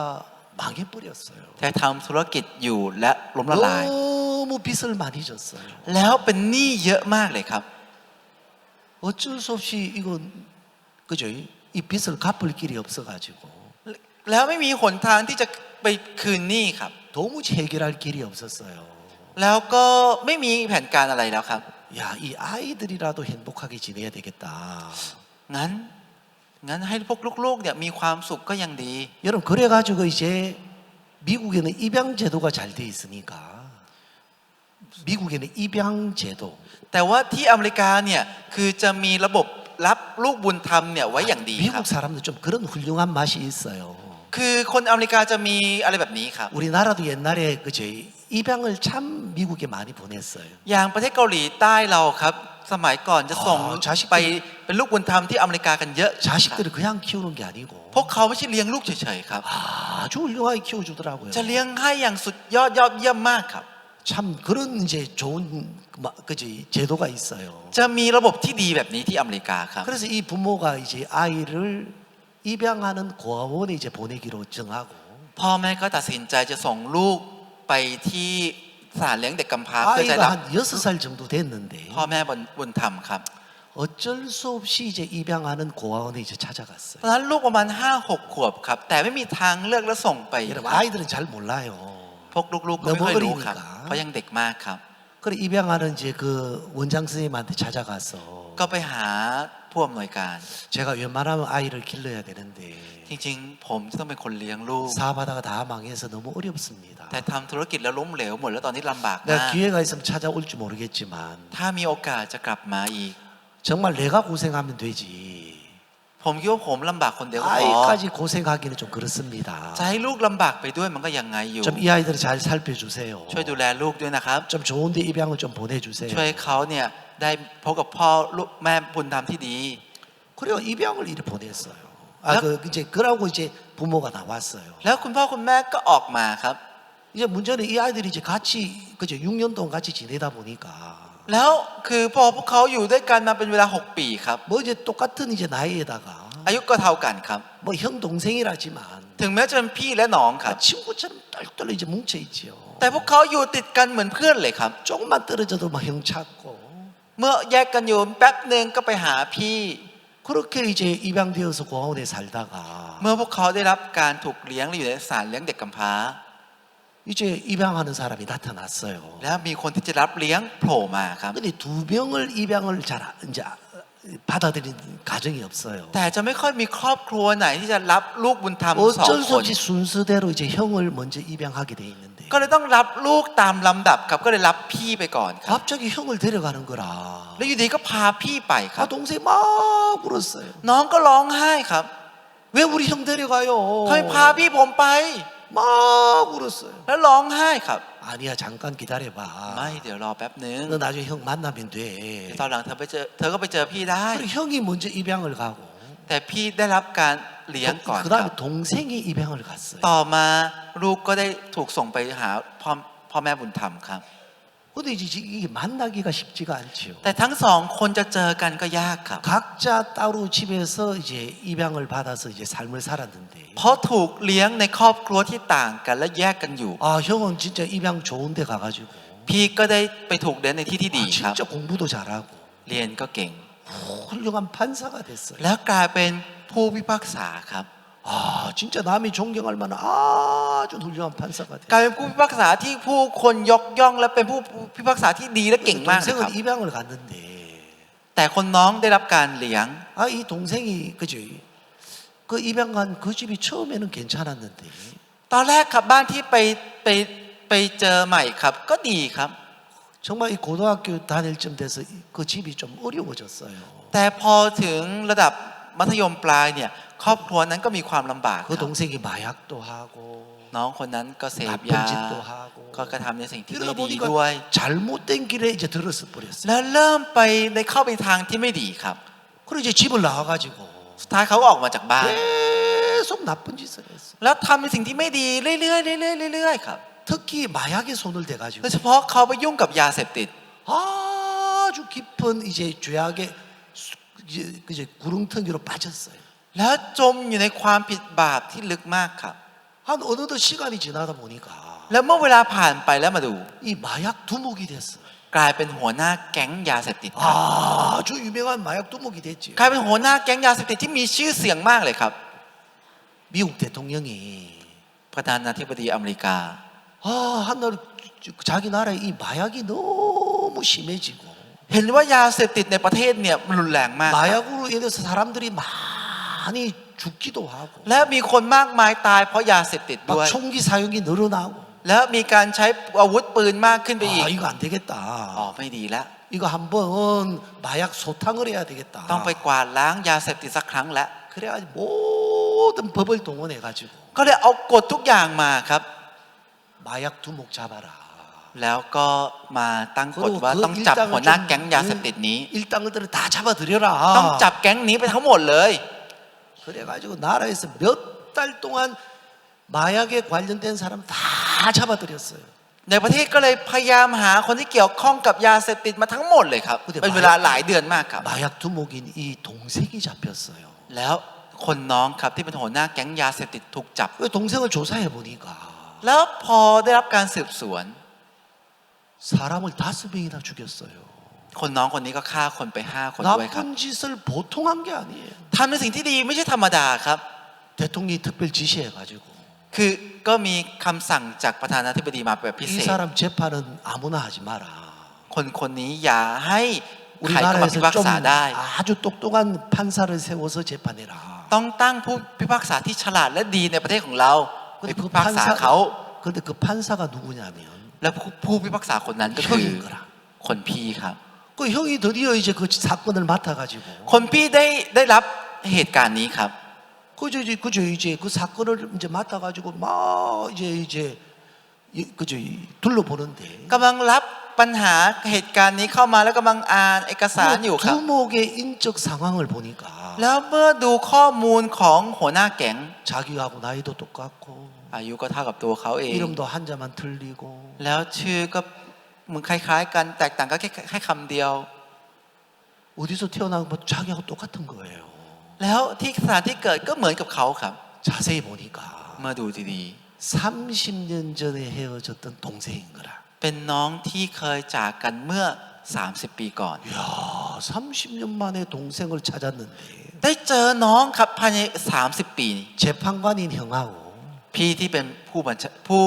망해버렸어요. แต่ทำธุรกิจอยู่และล้มละลาย 너무 빚을 많이 졌어요. แล้วเป็นหนี้เยอะมากเลยครับ 어쩔 수 없이 이건 그죠? 이 빚을 갚을 길이 없어가지고 แล้วไม่มีหนทางที่จะไปคืนหนี้ครับ 도무지 해결할 길이 없었어요. แล้วก็ไม่มีแผนการอะไรแล้วครับ 야, 이 아이들이라도 행복하게 지내야 되겠다. งั้นให้พวกลูกๆเนี่ยมีความสุขก็ยังดี 여러분 그래가지고 이제 미국에는 입양 제도가 잘 돼 있으니까 미국에는 입양 제도 แต่ว่าที่อเมริกาเนี่ยคือจะมีระบบรับลูกบุญธรรมเนี่ยไว้อย่างดีครับ 미국 사람들 좀 그런 훌륭한 맛이 있어요. คือคนอเมริกาจะมีอะไรแบบนี้ครับ 우리나라도 옛날에 그저 입양을 참 미국에 많이 보냈어요. อย่างประเทศเกาหลีใต้เราครับ สมัยก่อนจะส่ง 자식들 ไปเป็นลูกบุญธรรมที่อเมริกากันเยอะ 자식들을 그냥 키우는 게 아니고 พวกเขาไม่ใช่เลี้ยงลูกเฉยๆครับ 아주 훌륭하게 키워주더라고요. จะเลี้ยงให้อย่างสุดยอดเยี่ยมมากครับ 참 그런 이제 좋은 그지 제도가 있어요. จะมีระบบที่ดีแบบนี้ที่อเมริกาครับ 그래서 이 부모가 이제 아이를 입양하는 고아원에 이제 보내기로 정하고 พ่อแม่ก็ตัดสินใจจะส่งลูกไปที่สถานเลี้ยงเด็กกำพร้าเพื่อจะ 아이가 รับ 한 6살 정도 됐는데 พ่อแม่บุญธรรมครับ 어쩔 수 없이 이제 입양하는 고아원에 이제 ต 찾아갔어요. อนนั้นลูกประมาณ 5-6 ขวบครับแต่ไม่มีทางเลือกแล้วส่งไป 여러분 아이들은 잘 몰라요. พวกลูกๆก็ไม่ค่อยรู้ครับ 너무 어리니까. เพราะยังเด็กมากครับ 그래 입양하는 이제 그 원장 선생님한테 찾아가서 ก็ไปหาผู้อำนวยการ 제가 웬만하면 아이를 길러야 되는데 จริงๆ ผมจะต้องเป็นคนเลี้ยงลูก 사업하다가 다 망해서 너무 어렵습니다. แต่ทำธุรกิจแล้วล้มเหลวหมดแล้วตอนนี้ลำบากมาก 내가 기회가 있으면 찾아올지 모르겠지만 ถ้ามีโอกาสจะกลับมาอีก 정말 내가 고생하면 되지 ผมคิดว่าผมลำบากคนเดียวก็พอ 아이까지 고생하기는 좀 그렇습니다. จะให้ลูกลำบากไปด้วยมันก็ยังไงอยู่ 좀 이 아이들 잘 살펴주세요. ช่วยดูแลลูกด้วยนะครับ 좀 좋은데 입양을 좀 보내주세요. ช่วยเขาเนี่ยได้พบกับพ่อลูกแม่บุญธรรมที่ดี 그래요 입양을 이렇게 보냈어요. 아 그 이제 그러고 이제 부모가 나왔어요. แล้วคุณพ่อคุณแม่ก็ออกมาครับ 이제 문제는 이 아이들이 이제 같이 그죠 6년 동안 같이 지내다 보니까 แล้วคือพอพวกเขาอยู่ด้วยกันมาเป็นเวลา6 ปีครับ 뭐 이제 똑같은 이제 나이에다가 อายุก็เท่ากันครับ 뭐 형 동생이라지만 ถึงแม้จะเป็นพี่และน้องครับ 친구처럼 똘똘 이제 뭉쳐 있지요. แต่พวกเขาอยู่ติดกันเหมือนเพื่อนเลยครับ 조금만 떨어져도 막 형 찾고 เมื่อแยกกันอยู่แป๊บหนึ่งก็ไปหาพี่ 그렇게 이제 입양되어서 고아원에 살다가 เมื่อพวกเขาได้รับการถูกเลี้ยงและอยู่ในศาลเลี้ยงเด็กกำพร้า 이제 입양하는 사람이 나타났어요. แล้วมีคนที่จะรับเลี้ยงโผล่มาครับ 근데 두 명을 입양을 잘 이제 받아들인 가정이 없어요. แต่จะไม่ค่อยมีครอบครัวไหนที่จะรับลูกบุญธรรมสอง 어쩔 ค 수 น 없이 순서대로 이제 형을 먼저 입양하게 돼 있는데 ก็เลยต้องรับลูกตามลำดับครับก็เลยรับพี่ไปก่อนครับ 갑자기 형을 데려가는 거라. แล้วอยู่ดีก็พาพี่ไปค 아 รับ 동생이 막 울었어요. น้องก็ร้องไห้ครับ 왜 우리 형 데려가요? ทำไมพาพี่ผมไป 막 울었어요. แล้วร้องไห้ครับ 아니야 잠깐 기다려봐. ไม่เดี๋ยวรอแป๊บหนึ่ง 너 나중에 형 만나면 돼. ตอนหลังเธอก็ไปเจอพี่ได้ 그리고 형이 먼저 입양을 가고 แต่พี่ได้รับการเลี้ยงก่อนค 그 รับ 다음에 동생이 입양을 갔어요. ต่อมาลูกก็ได้ถูกส่งไปหาพ่อแม่บุญธรรมครับ 근데 이제 이게 만나기가 쉽지가 않지요. แต่ทั้งสองคนจะเจอกันก็ยากครับ 각자 따로 집에서 이제 입양을 받아서 이제 삶을 살았는데 เพราะถูกเลี้ยงในครอบครัวที่ต่างกันและแยกกันอยู่ 아 형은 진짜 입양 좋은데 가가지고 พี่ก็ได้ไปถูกเลี้ยงในที่ที่ดี 아, ครับ 진짜 공부도 잘하고 เรียนก็เก่ง 훌륭한 판사가 됐어요. แล้วกลายเป็นผู้พิพากษาครับ 아 진짜 남이 존경할 만한 아주 훌륭한 판사가 กลาย 됐어요. เป็นผู้พิพากษาที่ผู้คนยกย่องและเป็นผู้พิพากษาที่ดีและเก่งมากเลยครับ 동생은 입양을 갔는데 แต่คนน้องได้รับการเลี้ยง 아 이 동생이 그죠? 그 입양간 그 집이 처음에는 괜찮았는데 ตอนแรกครับบ้านที่ไปเจอใหม่ครับ ก็ดีครับ 정말 이 고등학교 다닐 쯤 돼서 그 집이 좀 어려워졌어요. แต่พอถึงระดับมัธยมปลายเนี่ยครอบครัวนั้นก็มีความลำบากค 그 รับ 동생이 마약도 하고 น้องคนนั้นก็เสพ 나쁜 ยา 짓도 하고 ก็กระทำในสิ่งที่ไม่ 이러다 ดีด้วย 보니까 잘못된 길에 이제 들어서 버렸어요. แล้วเริ่มไปในเข้าไปทางที่ไม่ดีครับ 그리고 이제 집을 나와가지고 สุดท้ายเขาก็ออกมาจากบ้าน 계속 나쁜 짓을 했어요. แล้วทำในสิ่งที่ไม่ดีเรื่อยๆเรื่อยๆครับ 특히 마약에 손을 대가지고 โดยเฉพาะเขาไปยุ่งกับยาเสพติด 아주 깊은 이제 죄악의 이제 구렁텅이로 빠졌어요. แล้วจมอยู่ในความผิดบาปที่ลึกมากครับ 한 어느덧 시간이 지나다 보니까 แล้วเมื่อเวลาผ่านไปแล้วมาดู 이 마약 두목이 됐어요. กลายเป็นหัวหน้าแก๊งยาเสพติดครับ 아주 유명한 마약 두목이 됐죠. กลายเป็นหัวหน้าแก๊งยาเสพติดที่มีชื่อเสียงมากเลยครับ 미국 대통령이 ประธานาธิบดีอเมริกา 아, 한날 자기 나라에 이 마약이 너무 심해지고 เห็นว่ายาเสพติดในประเทศเนี่ยมันรุนแรงมากครับ 마약으로 인해서 사람들이 많이 죽기도 하고 และมีคนมากมายตายเพราะยาเสพติดด้วย 막 총기 사용이 늘어나고 แล้วมีการใช้อาวุธปืนมากขึ้นไปอีก 아 이거 안 อ๋อ 되겠다. ไม่ดีแล้ว 이거 한번 마약 소탕을 해야 되겠다. ต้องไปกวาดล้างยาเสพติดสักครั้งแล้ว 그래가지고 모든 법을 동원해 가지고 ก็เลยเอากฎทุกอย่างมาครับ 마약 두목 잡아라. แล้วก็มาตั้งกฎว่าต้องจับหัวหน้าแก๊งยาเสพติดนี้ 일당들을 다 잡아들여라. ต้องจับแก๊งนี้ไปทั้งหมดเลย 그래가지고 나라에서 몇 달 동안 마약에 관련된 사람 다 잡아들였어요. ในประเทศก็เลยพยายามหาคนที่เกี่ยวข้องกับยาเสพติดมาทั้งหมดเลยครับ เป็นเวลาหลายเดือนมากครับ 마약 두목인 이 동생이 잡혔어요. แล้วคนน้องครับที่เป็นหัวหน้าแก๊งยาเสพติดถูกจับ 그 동생을 조사해 보니까 แล้วพอได้รับการสืบสวน 사람을 5명이나 죽였어요. คนน้องคนนี้ก็ฆ่าคนไป5 คนด้วยครับ 나쁜 짓을 보통 한 게 아니에요. ทำในสิ่งที่ดีไม่ใช่ธรรมดาครับ 대통령이 특별 지시해 가지고 คือก็มีคำสั่งจากประธานาธิบดีมาแบบพิ 이 เศษ 사람 재판은 아무나 하지 마라. คนนี้อย่าให้ใครเข้ามาพิ 우리나라에서 พาก 좀 ษาได้ 아주 똑똑한 판사를 세워서 재판해라. ต้องตั้งผู้พิพากษาที่ฉลาดและดีในประเทศของเราไป 근데 พิ 그 พากษาเขา 근데 그 판사가 누구냐면 และผู้พิพากษาคนนั้นก็คือ 형인 거라. คนพี่ครับ 그 형이 드디어 이제 그 사건을 맡아가지고 คนพี่ได้รับเหตุการณ์นี้ครับ 그죠 이제 그 사건을 이제 맡아가지고 막 이제 그죠 둘러보는데 กำลังรับปัญหาเหตุการณ์นี้เข้ามาแล้วกำลังอ่านเอกสารอยู่ครับ 두목의 인적 상황을 보니까 แล้วเมื่อดูข้อมูลของหัวหน้าแก๊ง 자기하고 나이도 똑같고 อายุก็เท่ากับตัวเขาเอง 이름도 한자만 틀리고 แล้วชื่อก็เหมือนคล้ายๆกันแตกต่างก็แค่คำเดียว 어디서 태어난 것 자기하고 똑같은 거예요. แล้วที่สถานที่เกิดก็เหมือนกับเขาครับ 자세히 보니까 เมื่อดูดี 30년 전에 헤어졌던 동생인 거라. ๆเป็นน้องที่เคยจากกันเมื่อ30 ปีก่อน 이야, 30년 만에 동생을 찾았는데 ได้เจอน้องครับภายใน30 ปี 재판관인 형하고 พี่ที่เป็นผู้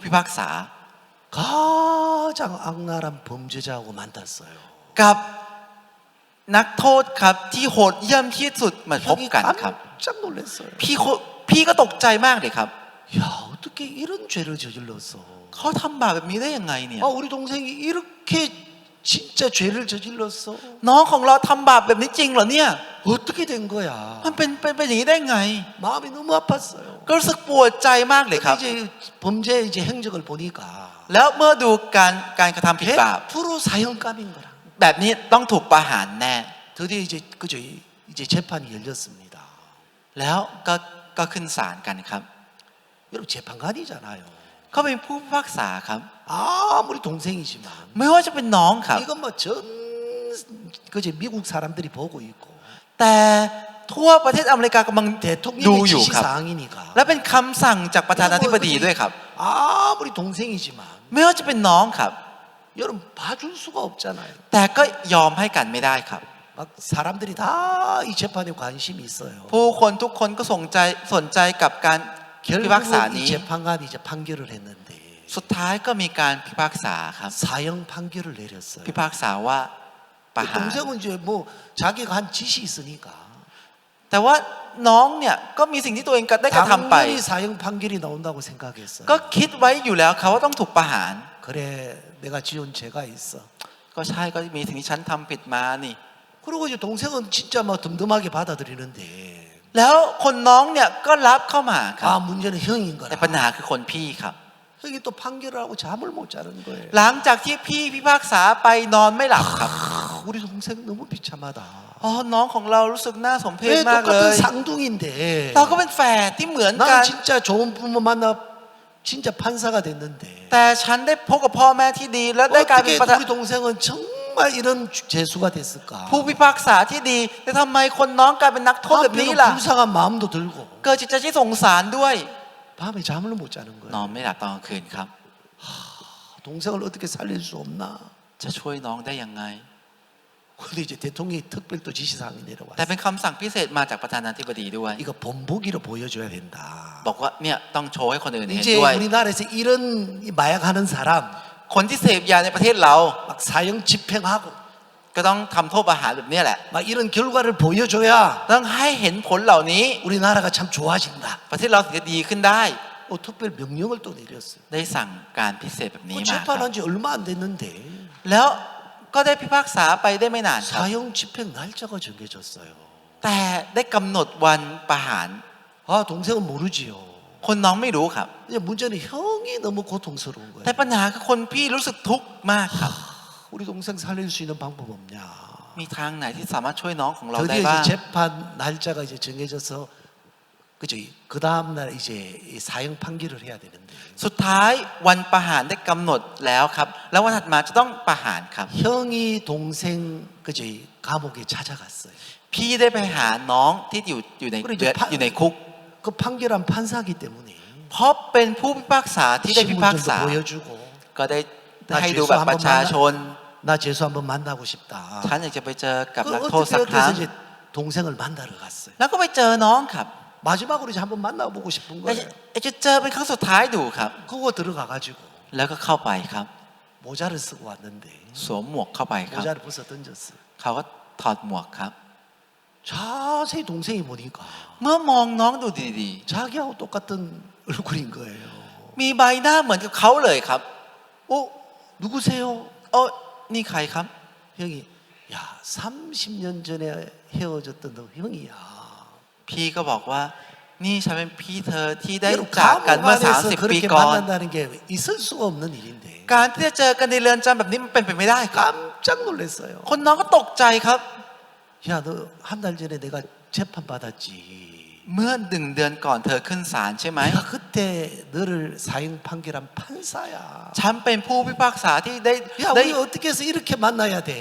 พิพากษา 가장 악랄한 범죄자하고 만났어요. กับนักโทษครับที่โหดเยี่ยมที่สุดมาพบ 형이 กันครับ 깜짝 놀랐어요. พี่ก็ตกใจมากเลยครับ 야, 어떻게 이런 죄를 저질렀어? เขาทำบาปแบบนี้ได้ยังไงเนี่ย 아, 우리 동생이 이렇게 진짜 죄를 저질렀어? น้องของเราทำบาปแบบนี้จริงเหรอเนี่ย 어떻게 된 거야? มันเป็นอย่างนี้ได้ไง 마음이 너무 아팠어요. ก็รู้สึกปวดใจมากเลยครับ 근데 이제 범죄 이제 행적을 보니까 แล้วเมื่อดูการกระทำผิดบาป 100% 사형감인 거라. แบบนี้ต้องถูกประหารแน่ 드디어 이제 그죠 이제 재판이 열렸습니다. แล้วก็ขึ้นศาลกันครับ 여러분 재판관이잖아요. เขาเป็นผู้พิพากษาครับ 아무리 동생이지만 ไม่ว่าจะเป็นน้องครับ 이건 뭐전 그죠 미국 사람들이 보고 있고 แต่ทั่วประเทศอเมริกากำลัง 대통령의 ดูอยู่ครับ 지시사항이니까 และเป็นคำสั่งจากประธานาธิบดีด้วยครับ 아무리 동생이지만 ไม่ว่าจะเป็นน้องครับ 여러분 봐줄 수가 없잖아요. แต่ก็ยอมให้กันไม่ได้ครับ 막 사람들이 다 이 재판에 관심이 있어요. ผู้คนทุกคนก็สนใจกับการพิพากษา 결국은 이 นี้ 재판관이 이제 판결을 했는데 สุดท้ายก็มีการพิพากษาครับ 사형 판결을 내렸어요. พิพากษาว่าประหาร 동생은 이제 뭐 자기가 한 짓이 있으니까 แต่ว่าน้องเนี่ยก็มีสิ่งที่ตัวเองได้กระทำไป 당연히 사형 판결이 나온다고 생각했어요. ก็คิดไว้อยู่แล้วครับว่าต้องถูกประหาร 그래 내가 지은 죄가 있어. ก็ใช่ก็มีสิ่งที่ฉันทำผิดมานี่ 그리고 이제 동생은 진짜 뭐 덤덤하게 받아들이는데 แล้วคนน้องเนี่ยก็รับเข้ามาครับ 문제는 형인 แต่ 거라. ปัญหาคือคนพี่ครับ 형이 또 판결을 하고 잠을 못 자는 거예요. หลังจากที่พี่พิพากษาไปนอนไม่หลับครับ 우리 동생 너무 비참하다. อ๋อน้องของเรารู้สึกน่าสมเพช 왜 มากเลย 똑같은 쌍둥이인데 เราก็เป็นแฝดที่เหมือนกัน 나는 진짜 좋은 부모 만나 진짜 판사가 됐는데 แต่ฉันได้พบกับพ่อแม่ที่ดีและได้กลายเป็น 어떻게 ประธาน 우리 동생은 정말 이런 죄수가 됐을까? ผู้พิพากษาที่ดีแต่ทำไมคนน้องกลายเป็นนักโทษแบบนี้ 한편으로 ล่ะ 불쌍한 마음도 들고 เกิดจิตใจที่สงสารด้วย 밤에 잠을 못 자는 น 거예요. อนไม่หลับตอนกลางคืนครับ 동생을 어떻게 살릴 수 없나? จะช่วยน้องได้ยังไง 근데 이제 대통령이 특별도 지시사항이 แต่ 내려왔어요. เป็นคำสั่งพิเศษมาจากประธานาธิบดีด้วย 이거 본보기로 보여줘야 된다. บอกว่าเนี่ยต้องโชว์ให้คนอื่นเห็น 이제 ด้วย 우리나라에서 이런 이 마약하는 사람 คนที่เสพยาในประเทศเรา 막 사형 집행하고 ก็ต้องทำโทษประหารแบบนี้แหละ 막 이런 결과를 보여줘야 ต้องให้เห็นผลเหล่านี้ 우리나라가 참 좋아진다. ประเทศเราถึงจะดีขึ้นได้ 특별 명령을 또 내렸어요. ได้สั่งการพิเศษแบบนี้มาครับ 재판한 지 얼마 안 됐는데 แล้วก็ได้พิพากษาไปได้ไม่นานครับ 사형 집행 날짜가 정해졌어요. แต่ได้กำหนดวันประหาร 동생은 모르지요. คนน้องไม่รู้ครับ 이제 문제는 형이 너무 고통스러운 แต่ 거예요. ปัญหาคือคนพี่รู้สึกทุกข์มากครับ 우리 동생 살릴 수 있는 방법 없냐? มีทางไหนที่สามารถช่วยน้องของเราได้ 드디어 บ้าง 이제 재판 날짜가 이제 정해져서 그죠? 그 다음 날 이제 이 사형 판결을 해야 되는데 สุดท้ายวันประหารได้กำหนดแล้วครับ แล้ววันถัดมาจะต้องประหารครับ 형이 동생 그죠? 이 감옥에 찾아갔어요. พี่ได้ไปหาน้องที่อยู่ใน 그리고 이제 อยู่ในคุก 그 판결한 판사기 때문에 เพราะเป็นผู้พิพากษาที่ได้พิพากษา 신분증도 보여주고 ก็ได้ให้ดูแบบประชาชน 나 죄수 한번 만나고 싶다. ฉันอยากจะไปเจอกับนัก 그 โทษสักครั้ 어떻게 ง 이제 동생을 만나러 갔어요. แล้วก็ไปเจอน้องครับ 마지막으로 이제 한번 만나보고 싶은 อยาก 거예요. จะเจอเป็นครั้งสุดท้ายดูครับ 그거 들어가가지고 แล้วก็เข้าไปครับ 모자를 쓰고 왔는데 สวมหมวกเข้าไปครับ 모자를 벗어 던졌어요. เขาก็ถอดหมวกครับ 자세히 동생이 보니까 เมื่อมองน้องดูดี 자기하고 똑같은 얼굴인 거예요. ๆ มีใบหน้าเหมือนกับเขาเลยครับ 어? 누구세요? โอ้นี่ใครครับ 형이 야 30년 전에 헤어졌던 너 형이야. พี่ก็บอกว่า นี่ฉันเป็นพี่เธอที่ได้ 여러분, จากกันเมื่อ 감옥 안에서 30 ปี 그렇게 ก่อน 만난다는 게 있을 수가 없는 일인데 การที่จะเจอกันในเรือนจำแบบนี้มันเป็นไปไม่ได้ครับ 깜짝 놀랐어요. คนน้องก็ตกใจครับ 야, 너 한 달 전에 내가 재판 받았지. เมื่อ1 เดือนก่อนเธอขึ้นศาลใช่ไหม 내가 그때 너를 사형 판결한 판사야. ฉันเป็นผู้พิพากษาที่ได้ 야, 우리 어떻게 해서 이렇게 만나야 돼?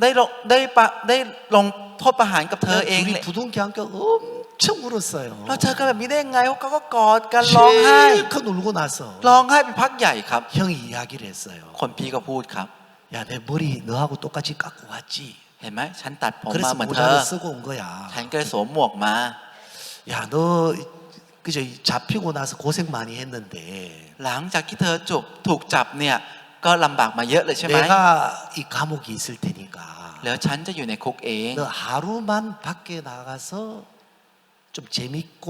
ได้ลงโทษประหารกับเธอเอง 둘이 부둥켜 안고 엄청 울었어요. เราเจอกันแบบนี้ได้ยังไงเขาก็กอดกันร้องไห้ 실컷 울고 나서 ร้องไห้เป็นพักใหญ่ครับ 형이 이야기를 했어요. คนพี่ก็พูดครับ 야, 내 머리 너하고 똑같이 깎고 왔지. เห็นไหมฉันตัดผมมา 그래서 เหมือนเธอ 모자를 쓰고 온 거야. ฉันก็เลยสวมหมวกมา 야, 너 그저 잡히고 나서 고생 많이 했는데 หลังจากที่เธอถูกจับเนี่ยก็ลำบากมาเยอะเลยใช่ไหม 내가 이 감옥에 있을 테니까 แล้วฉันจะอยู่ในคุกเอง 너 하루만 밖에 나가서 좀 재밌고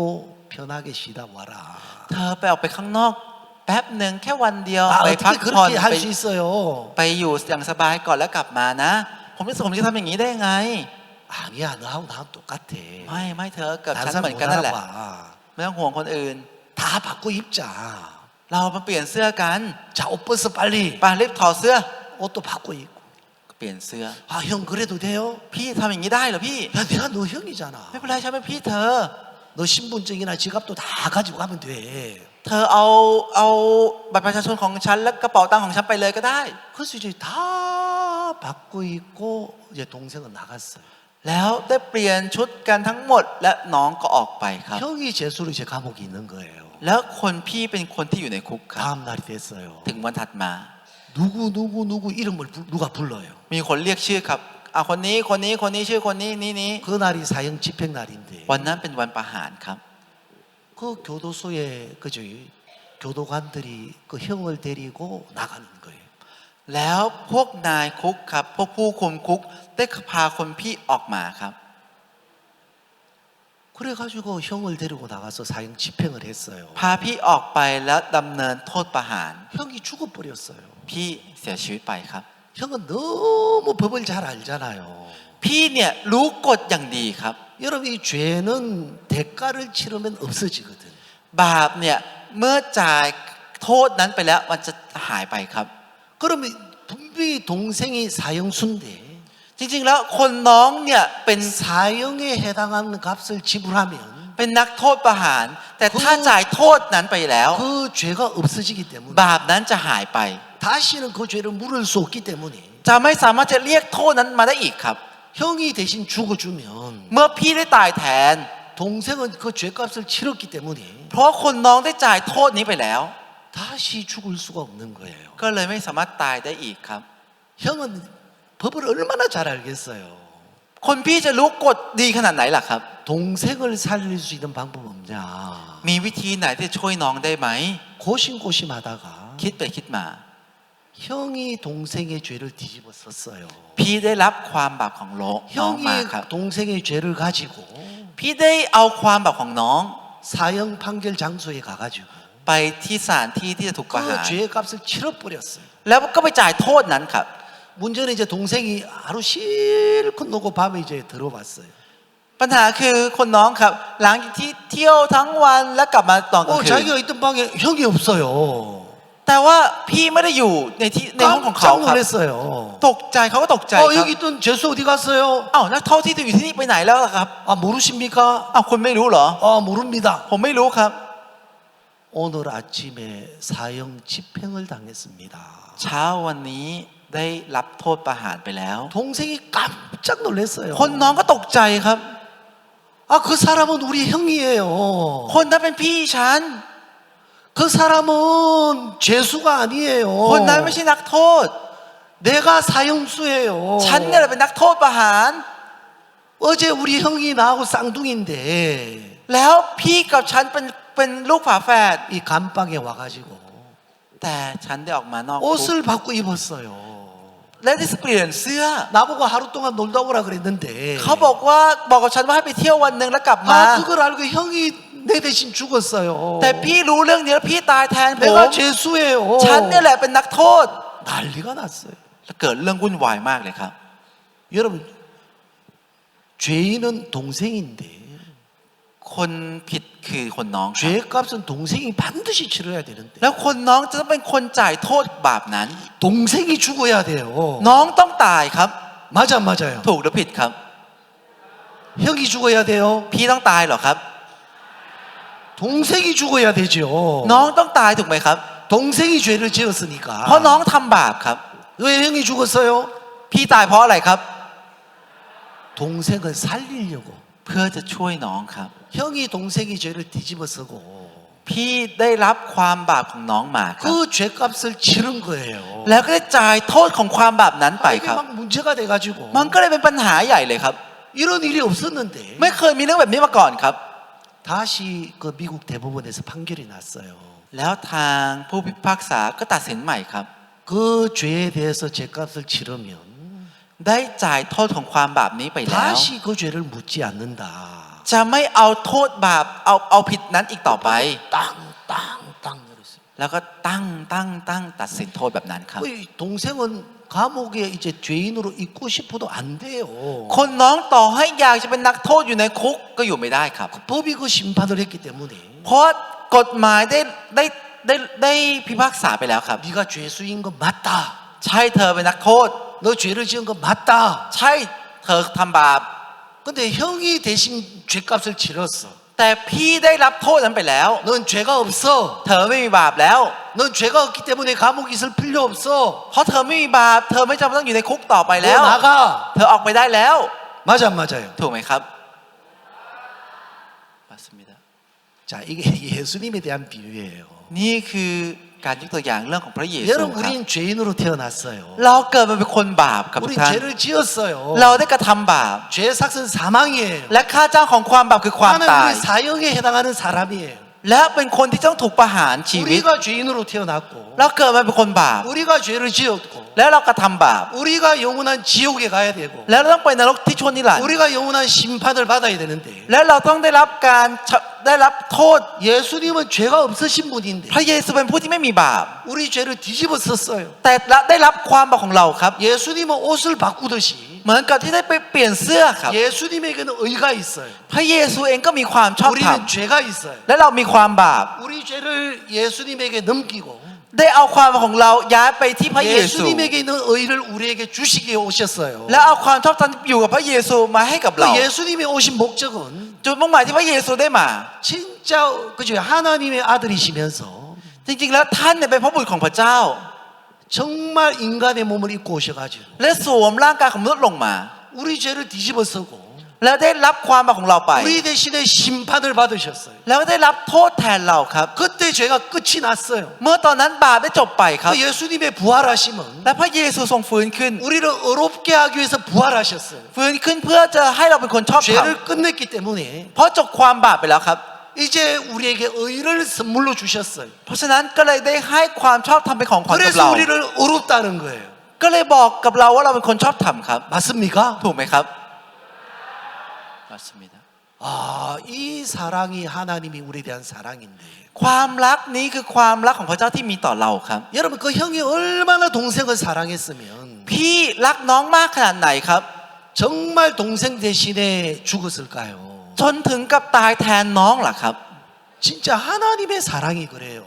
편하게 쉬다 와라. เธอไปออกไปข้างนอกแป๊บหนึ่งแค่วันเดียว 아, ไปพัก 어떻게 ผ่อน 그렇게 할 수 있어요? ไปอยู่อย่างสบายก่อนแล้วกลับมานะ ผมรู้สึกผมจะทำอย่างนี้ได้ยังไง 아니야, 너하고 나하고 똑같아. ไม่เธอกับ 다른 ฉันเห 사람 มือน 못 กันนั่นแหละ 알아봐. ไม่ต้องห่วงคนอื่น 다 바꿔 입자. เรามาเปลี่ยนเสื้อกัน 자, 옷 벗어 빨리. ไปรีบถอดเสื้อ 옷도 바꿔 입고. เปลี่ยนเสื้อ 아, 형 그래도 돼요? พี่ทำอย่างนี้ได้เหรอพี่ 야, 내가 너 형이잖아. ไม่เป็นไรฉันเป็นพี่เธอ 너 신분증이나 지갑도 다 가지고 가면 돼. เธอเอาบัตรประชาชนของฉันและกระเป๋าตังค์ของฉันไปเลยก็ได้ 그래서 이제 다 바꿔 입고 이제 동생은 나갔어요. แล้วได้เปลี่ยนชุดกันทั้งหมดและน้องก็ออกไปครับ 형이 재수로 이제 감옥에 있는 거예요. แล้วคนพี่เป็นคนที่อยู่ในคุกครับ 다음 날이 됐어요. ถึงวันถัดมา 누구 이름을 누가 불러요. มีคนเรียกชื่อครับคนนี้ชื่อคนนี้นี่ 그날이 사형 집행 날인데 วันนั้นเป็นวันประหารครับ 그 교도소에 그저 교도관들이 그 형을 데리고 나가는 거예요. แล้วพวกนายคุกครับพวกผู้คุมคุกได้พาคนพี่ออกมาครับ 그래가지고 형을 데리고 나가서 사형 집행을 했어요. พาพี่ออกไปแล้วดำเนินโทษประหาร 형이 죽어버렸어요. พี่เสียชีวิตไปครับ 형은 너무 법을 잘 알잖아요. พี่เนี่ยรู้กฎอย่างดีครับ 여러분 이 죄는 대가를 치르면 없어지거든. บาปเนี่ยเมื่อจ่ายโทษนั้นไปแล้วมันจะหายไปครับ 그러면 분명히 동생이 사형수인데 จริงๆแล้วคนน้องเนี่ยเป็น 사형에 해당하는 값을 지불하면 เป็นนักโทษประหาร แต่ถ้าจ่ายโทษนั้นไปแล้ว 그 죄가 없어지기 때문에 บาปนั้นจะหายไป 다시는 그 죄를 물을 수 없기 때문에 จะไม่สามารถจะเรียกโทษนั้นมาได้อีกครับ 형이 대신 죽어주면 เมื่อพี่ได้ตายแทน 동생은 그 죄값을 치렀기 때문에 เพราะคนน้องได้จ่ายโทษนี้ไปแล้ว 다시 죽을 수가 없는 거예요. ก็เลยไม่สามารถตายได้อีกครับ 형은 법을 얼마나 잘 알겠어요. คนพี่จะรู้กฎดีขนาดไหนล่ะครับ 동생을 살릴 수 있는 방법 없냐. มีวิธีไหนที่จะช่วยน้องได้ไหม 고심고심하다가 คิดไปคิดมา 형이 동생의 죄를 뒤집어 썼어요. พี่ได้รับความบาปของน้องมา 형이 ครับ 동생의 죄를 가지고 พี่ได้เอาความบาปของน้อง 사형 판결 장소에 가가지고 ไปที่ศาลที่จะถูกประหาร 그 죄의 값을 치러버렸어요. แล้วก็ไปจ่ายโทษนั้นครับ 문제는 이제 동생이 하루 실컷 놓고 밤에 이제 들어왔어요. ปัญหาคือคนน้องครับหลังจากที่เที่ยวทั้งวันแล้วกลับมาตอนกลางคืน 자기가 있던 방에 형이 없어요. แต่ว่าพี่ไม่ได้อยู่ในห้องของเขา 깜짝 ครับ 놀랐어요. ตกใจเขาก็ตกใจครับ 여기 있던 죄수 어디 갔어요? นักโทษที่อยู่ที่นี่ไปไหนแล้วล่ะครับ 모르십니까? คุณไม่รู้เหรอ 모릅니다. ผมไม่รู้ครับ 오늘 아침에 사형 집행을 당했습니다. เช้าวันนี้ได้รับโทษประหารไปแล้ว 동생이 깜짝 놀랐어요. คนน้องก็ตกใจครับ 그 사람은 우리 형이에요. คนนั้นเป็นพี่ฉัน 그 사람은 죄수가 아니에요. คนนั้นไม่ใช่นักโทษ 내가 사형수예요. ฉันเนี่ยเป็นนักโทษประหาร 어제 우리 형이 나하고 쌍둥이인데 แล้วพี่กับฉันเป็นลูกฝาแฝด 이 감방에 와가지고 แต่ฉันได้ออกมานอกคุก 옷을 바꿔 입었어요. และได้เปลี่ยนเสื้อ 나보고 하루 동안 놀다 오라 그랬는데 เขาบอกกับฉันว่าให้ไปเที่ยววันหนึ่งแล้วกลับมา 아, 그걸 알고 형이 내 대신 죽었어요. แต่พี่รู้เรื่องนี้แล้วพี่ตายแทนผม 내가 죄수예요. ฉันเนี่ยแหละเป็นนักโทษ 난리가 났어요. แล้วเกิดเรื่องวุ่นวายมากเลยครับ 여러분, 죄인은 동생인데 คนผิดคือคนน้องครับ 죄값은 동생이 반드시 치러야 되는데 แล้วคนน้องจะต้องเป็นคนจ่ายโทษบาปนั้น 동생이 죽어야 돼요. น้องต้องตายครับ 맞아, 맞아요. ถูกหรือผิดครับ 형이 죽어야 돼요. พี่ต้องตายเหรอครับ 동생이 죽어야 되죠. น้องต้องตายถูกไหมครับ 동생이 죄를 เพราะ 지었으니까. น้องทำบาปครับ 왜 형이 죽었어요? พี่ตายเพราะอะไรครับ 동생을 살리려고. เพื่อจะช่วยน้องครับ 형이 동생이 죄를 뒤집어쓰고 พี่ได้รับความบาปของน้องมาครับ 그 죄값을 치른 거예요. แล้วก็ได้จ่ายโทษของความบาปนั้นไป 이게 ครับ 막 문제가 돼가지고 มันก็เลยเป็นปัญหาใหญ่เลยครับ 이런 일이 없었는데 ไม่เคยมีเรื่องแบบนี้มาก่อนครับ 다시 그 미국 대법원에서 판결이 났어요. แล้วทางผู้พิพากษาก็ตัดสินใหม่ครับ 그 죄에 대해서 죄값을 치르면 ได้จ่ายโทษของความบาปนี้ไปแล้ว 다시 그 죄를 묻지 않는다. จะไม่เอาโทษบาปเอาผิดนั้นอีกต่อไป 땅땅땅 그랬어요. แล้วก็ตั้งตัดสินโทษแบบนั้นครับ 이 동생은 감옥에 이제 죄인으로 있고 싶어도 안 돼요. คนน้องต่อให้อยากจะเป็นนักโทษอยู่ในคุกก็อยู่ไม่ได้ครับ 법이 그 심판을 했기 때문에 เพราะกฎหมายได้พิพากษาไปแล้วครับ 네가 죄수인 건 맞다. ใช่เธอเป็นนักโทษ 너 죄를 지은 건 맞다. ใช่เธอทำบาป 근데 형이 대신 죄값을 치렀어. แต่พี่ได้รับโทษนั้นไปแล้ว 넌 죄가 없어. เธอไม่มีบาปแล้ว 넌 죄가 없기 때문에 감옥에 있을 필요 없어. เพราะเธอไม่มีบาปเธอไม่จำเป็นต้องอยู่ในคุกต่อไปแล้ว 너 나가. เธอออกไปได้แล้ว 맞아 안 맞아요? ถูกไหมครับ 맞습니다. 자, 이게 예수님에 대한 비유예요. นี่คือการยกตัวอย่างเรื่องของพระเยซู 여러분 ครับ 우리는 죄인으로 태어났어요. เราเกิดมาเป็นคนบาปครับทุ 우리 กท่าน 죄를 지었어요. เราได้กระทำบาป 죄 삭은 사망이에요. และค่าจ้างของความบาปคือความ 하나는 ตาย 우리 사형에 해당하는 사람이에요. และเป็นคนที่ต้องถูกประหารชีวิต 우리가 죄인으로 태어났고 เราเกิดมาเป็นคนบาป 우리가 죄를 지었고 แล้วเรากระทำบาป 우리가 영원한 지옥에 가야 되고 แล้วเราต้องไปนรกที่ชนนิรันดร์ 우리가 영원한 심판을 받아야 되는데 แล้วเราต้องได้รับโทษ 예수님은 죄가 없으신 분인데 พระเยซูเป็นผู้ที่ไม่มีบาป 우리 죄를 뒤집어 썼어요. แต่ได้รับความบาปของเราครับ 예수님은 옷을 바꾸듯이 เหมือนกับที่ได้ไปเปลี่ยนเสื้อครับ 예수님에게는 의가 있어요. พระเยซูเองก็มีความชอบธรรม 우리는 죄가 있어요. และเรามีความบาป 우리 죄를 예수님에게 넘기고 ได้เอาความบาปของเราย้ายไปที่พระเยซู 예수님에게 있는 의를 우리에게 주시기에 오셨어요. และเอาความชอบธรรมอยู่กับพระเยซูมาให้กับเรา 그 예수님이 오신 목적은 จุดมุ่งหมายที่พระเยซูได้มา 진짜 그죠 하나님의 아들이시면서 จริงๆแล้วท่านเนี่ยเป็นพระบุตรของพระเจ้า 정말 인간의 몸을 입고 오셔가지고 และสวมร่างกายของมนุษย์ลงมา 우리 죄를 뒤집어쓰고 แล้วได้รับความบาปของเราไป 우리 대신에 심판을 받으셨어요. แล้วได้รับโทษแทนเราครับ 그때 죄가 끝이 났어요. เมื่อตอนนั้นบาปได้จบไปครับ 그 예수님의 부활하심은 และพระเยซูทรงฟื้นขึ้น 우리를 의롭게 하기 위해서 부활하셨어요. ฟื้นขึ้นเพื่อจะให้เราเป็นคนชอบธรรม 죄를 끝냈기 때문에 เพราะจบความบาปไปแล้วครับ 이제 우리에게 의를 선물로 주셨어요. เพราะฉะนั้นก็เลยได้ให้ความชอบธรรมเป็นของขวัญกับ 그래서 เรา 우리를 의롭다는 거예요. ก็เลยบอกกับเราว่าเราเป็นคนชอบธรรมครับ 맞습니까? ถูกไหมครับ맞습니다. 아, 이 사랑이 하나님이 우리에 대한 사랑인데 ความรักนี้คือความรักของพระเจ้าที่มีต่อเราครับ 여러분 그 형이 얼마나 동생을 사랑했으면 พี่รักน้องมากขนาดไหนครับ 정말 동생 대신에 죽었을까요? จนถึงกับตายแทนน้องล่ะครับ 진짜 하나님의 사랑이 그래요.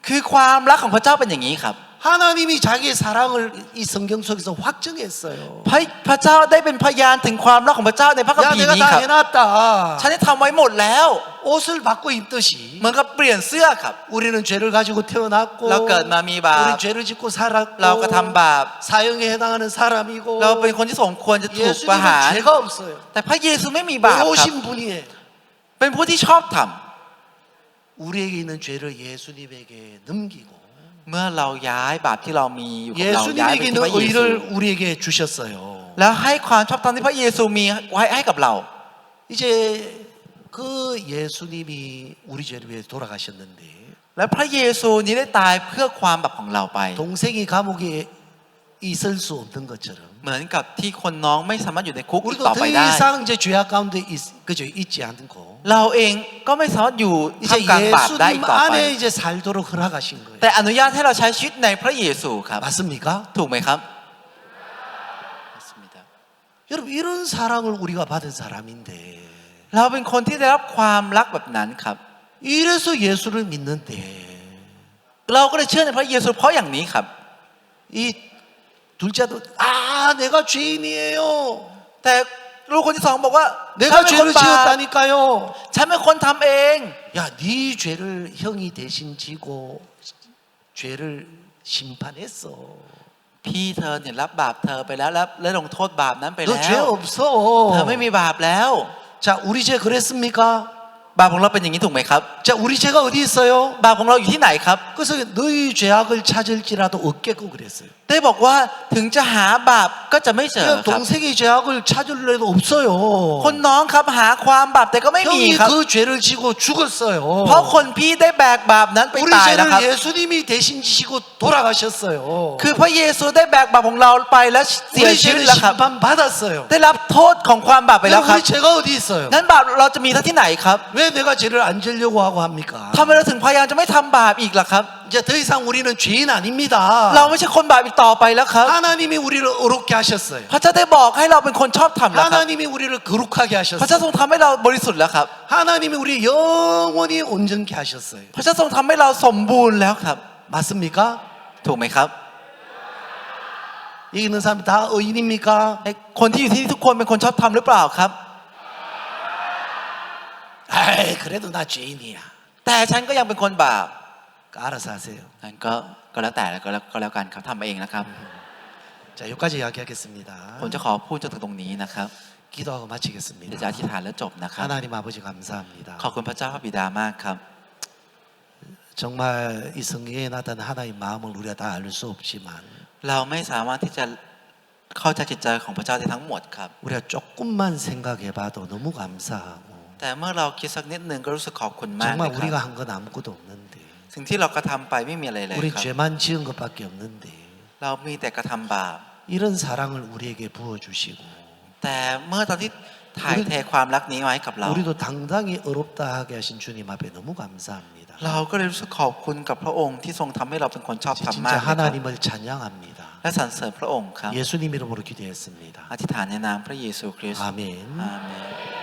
คือความรักของพระเจ้าเป็นอย่างนี้ครับ 하나님이 자기의 사랑을 이 성경 속에서 확증했어요. พระเจ้าได้เป็นพยานถึงความรักของพระเจ้าในพระคัม 야 ภีร์ 내가 นี้ 다 ครับ 해놨다. ฉันได้ทำไว้หมดแล้ว 옷을 바꿔 입듯이 เหมือนกับเปลี่ยนเสื้อครับ 우리는 죄를 가지고 태어났고 เราเกิดมามีบาป 우리 죄를 짓고 살았고 เราก็ทำบาป 사형에 해당하는 사람이고 เราเป็นคนที่สมควรจะถูกประหาร 예수님은 죄가 없어요. แต่พระเยซูไม่มีบาปครับ 의로우신 분이에요. เป็นผู้ที่ชอบธรรม 우리에게 있는 죄를 예수님에게 넘기고 เมื่อเราย้ายบาปที่เรามีอยู่กับเราย้ายไป 예수님에게 ที่ 있는 พระเยซู 의를 우리에게 주셨어요. แล้วให้ความชอบธรรมที่พระเยซูมีไว้ให้กับเรา 이제 그 예수님이 우리 죄를 위해 돌아가셨는데 และพระเยซูนี้ได้ตายเพื่อความบาปของเราไป 동생이 감옥에 있을 수 없는 것처럼 เหมือนกับที่คนน้องไม่สามารถอยู่ในคุกอีก 우리도 ต่อไป 더 ได้ 이상 이제 죄악 가운데 그죠 있지 않고 เราเองก็ไม่สามารถอยู่ 이제 ท่ามกลางบาปได้อีก 예수님 ต่อไป 안에 이제 살도록 허락하신 거예요. แต่อนุญาตให้เราใช้ชีวิตในพระเยซูครับ 맞습니까? ถูกไหมครับ 여러분 이런 사랑을 우리가 받은 사람인데 เราเป็นคนที่ได้รับความรักแบบนั้นครับ 이래서 예수를 믿는데 เราก็เลยเชื่อในพระเยซูเพราะอย่างนี้ครับ 이 둘째도 아 내가 죄인이에요. แต่ลูกคนที่สองบอกว่า 내가 ฉันเป็นคน 죄를 บาป 지었다니까요. ฉันเป็นคนทำเอง 야, 네 죄를 형이 대신 지고 죄를 심판했어. พี่เธอเนี่ยรับบาปเธอไปแล้วและลงโทษบาปนั้นไป 너 แล้ 죄 ว 없어. เธอไม่มีบาปแล้ว 자, 우리 죄 그랬습니까? บาปของเราเป็นอย่างนี้ถูกไหมครับ 자, 우리 죄가 어디 있어요? บาปของเราอยู่ที่ไหนครับ 그래서 너희 죄악을 찾을지라도 없겠고 그랬어요. ได้บอกว่าถึงจะหาบาปก็จะไม่เจอ 그러니까 ครับ 동생의 죄악을 찾으려도 없어요. คนน้องครับหาความบาปแต่ก็ไม่มี 형이 ครับ 그 죄를 지고 죽었어요. เพราะคนพี่ได้แบกบาปนั้นไป 우리 ตายแล้วครับ 죄를 예수님이 대신 지시고 돌아가셨어요. คือพระเยซูได้แบกบาปของเราไปแล้วเสีย 우리 ชีวิต 죄를 แล้วครับ 심판 받았어요. ได้รับโทษของความบาปไปแล้ว 그럼 ครับ 우리 죄가 어디 있어요? นั้นบาปเราจะมีที่ไหนครับ 왜 내가 죄를 안 지려고 하고 합니까? ทำไมเราถึงพยายามจะไม่ทำบาปอีกล่ะครับ 이제 더 이상 우리는 죄인 เรา 아닙니다. ไม่ใช่คนบาปอีกต่อไปแล้วครับ 하나님이 우리를 어렵게 하셨어요. พระเจ้าได้บอกให้เราเป็นคนชอบธรรมแล้วครับ 하나님이 우리를 거룩하게 พระเจ้า 하셨어요. ทรงทำให้เราบริสุทธิ์แล้วครับ 하나님이 우리 영원히 온전케 하셨어요. พระเจ้าทรงทำให้เราสมบูรณ์แล้วครับ 맞습니까? ถูกไหมครับ 여기 있는 사람 다 의인입니까? ไอ้คนที่อยู่ที่นี่ทุกคนเป็นคนชอบธรรมหรือเปล่าครับ 에이 그래도 나 죄인이야. แต่ฉันก็ยังเป็นคนบาป 알아서 하세요. นั้นก็แล้วแต่ก็แล้วกันครับทำเองนะครับ 자 여기까지 이야기하겠습니다. ผมจะขอพูดจนถึงตรงนี้นะครับ 기도하고 เดี๋ยวจะ 마치겠습니다. อธิษฐานแล้วจบนะครับ 하나님 아버지 감사합니다. ขอบคุณพระเจ้าพระบิดามากครับ 정말 이 성경에 나타난 하나님의 마음을 우리가 다 알 수 없지만 เราไม่สามารถที่จะเข้าใจจิตใจของพระเจ้าได้ทั้งหมดครับ 우리가 조금만 생각해봐도 너무 감사하고 แต่เมื่อเราคิดสักนิดหนึ่งก็รู้สึกขอบคุณมาก 정말 นะค 우리가 รับ 한 건 아무것도 없는데 สิ่งที่เรากระทำไปไม่มีอะไรเลย 우리 ครับ 죄만 지은 것밖에 없는데 เรามีแต่กระทำบาป 이런 사랑을 우리에게 부어주시고 แต่เมื่อตอนที่ถ่ายเทความรักนี้ไว้กับเรา 우리도 당당히 어렵다 하게 하신 주님 앞에 너무 감사합니다. เราก็เลยรู้สึกขอบคุณกับพระองค์ที่ทรงทำให้เราเป็นคนชอบธรรมมาก 진짜 เลยครับ 하나님을 찬양합니다. และสรรเสริญพระองค์ครับ 예수님 이름으로 기도했습니다. อธิษฐานในนามพระเยซูคริสต์ 아멘. อาเมน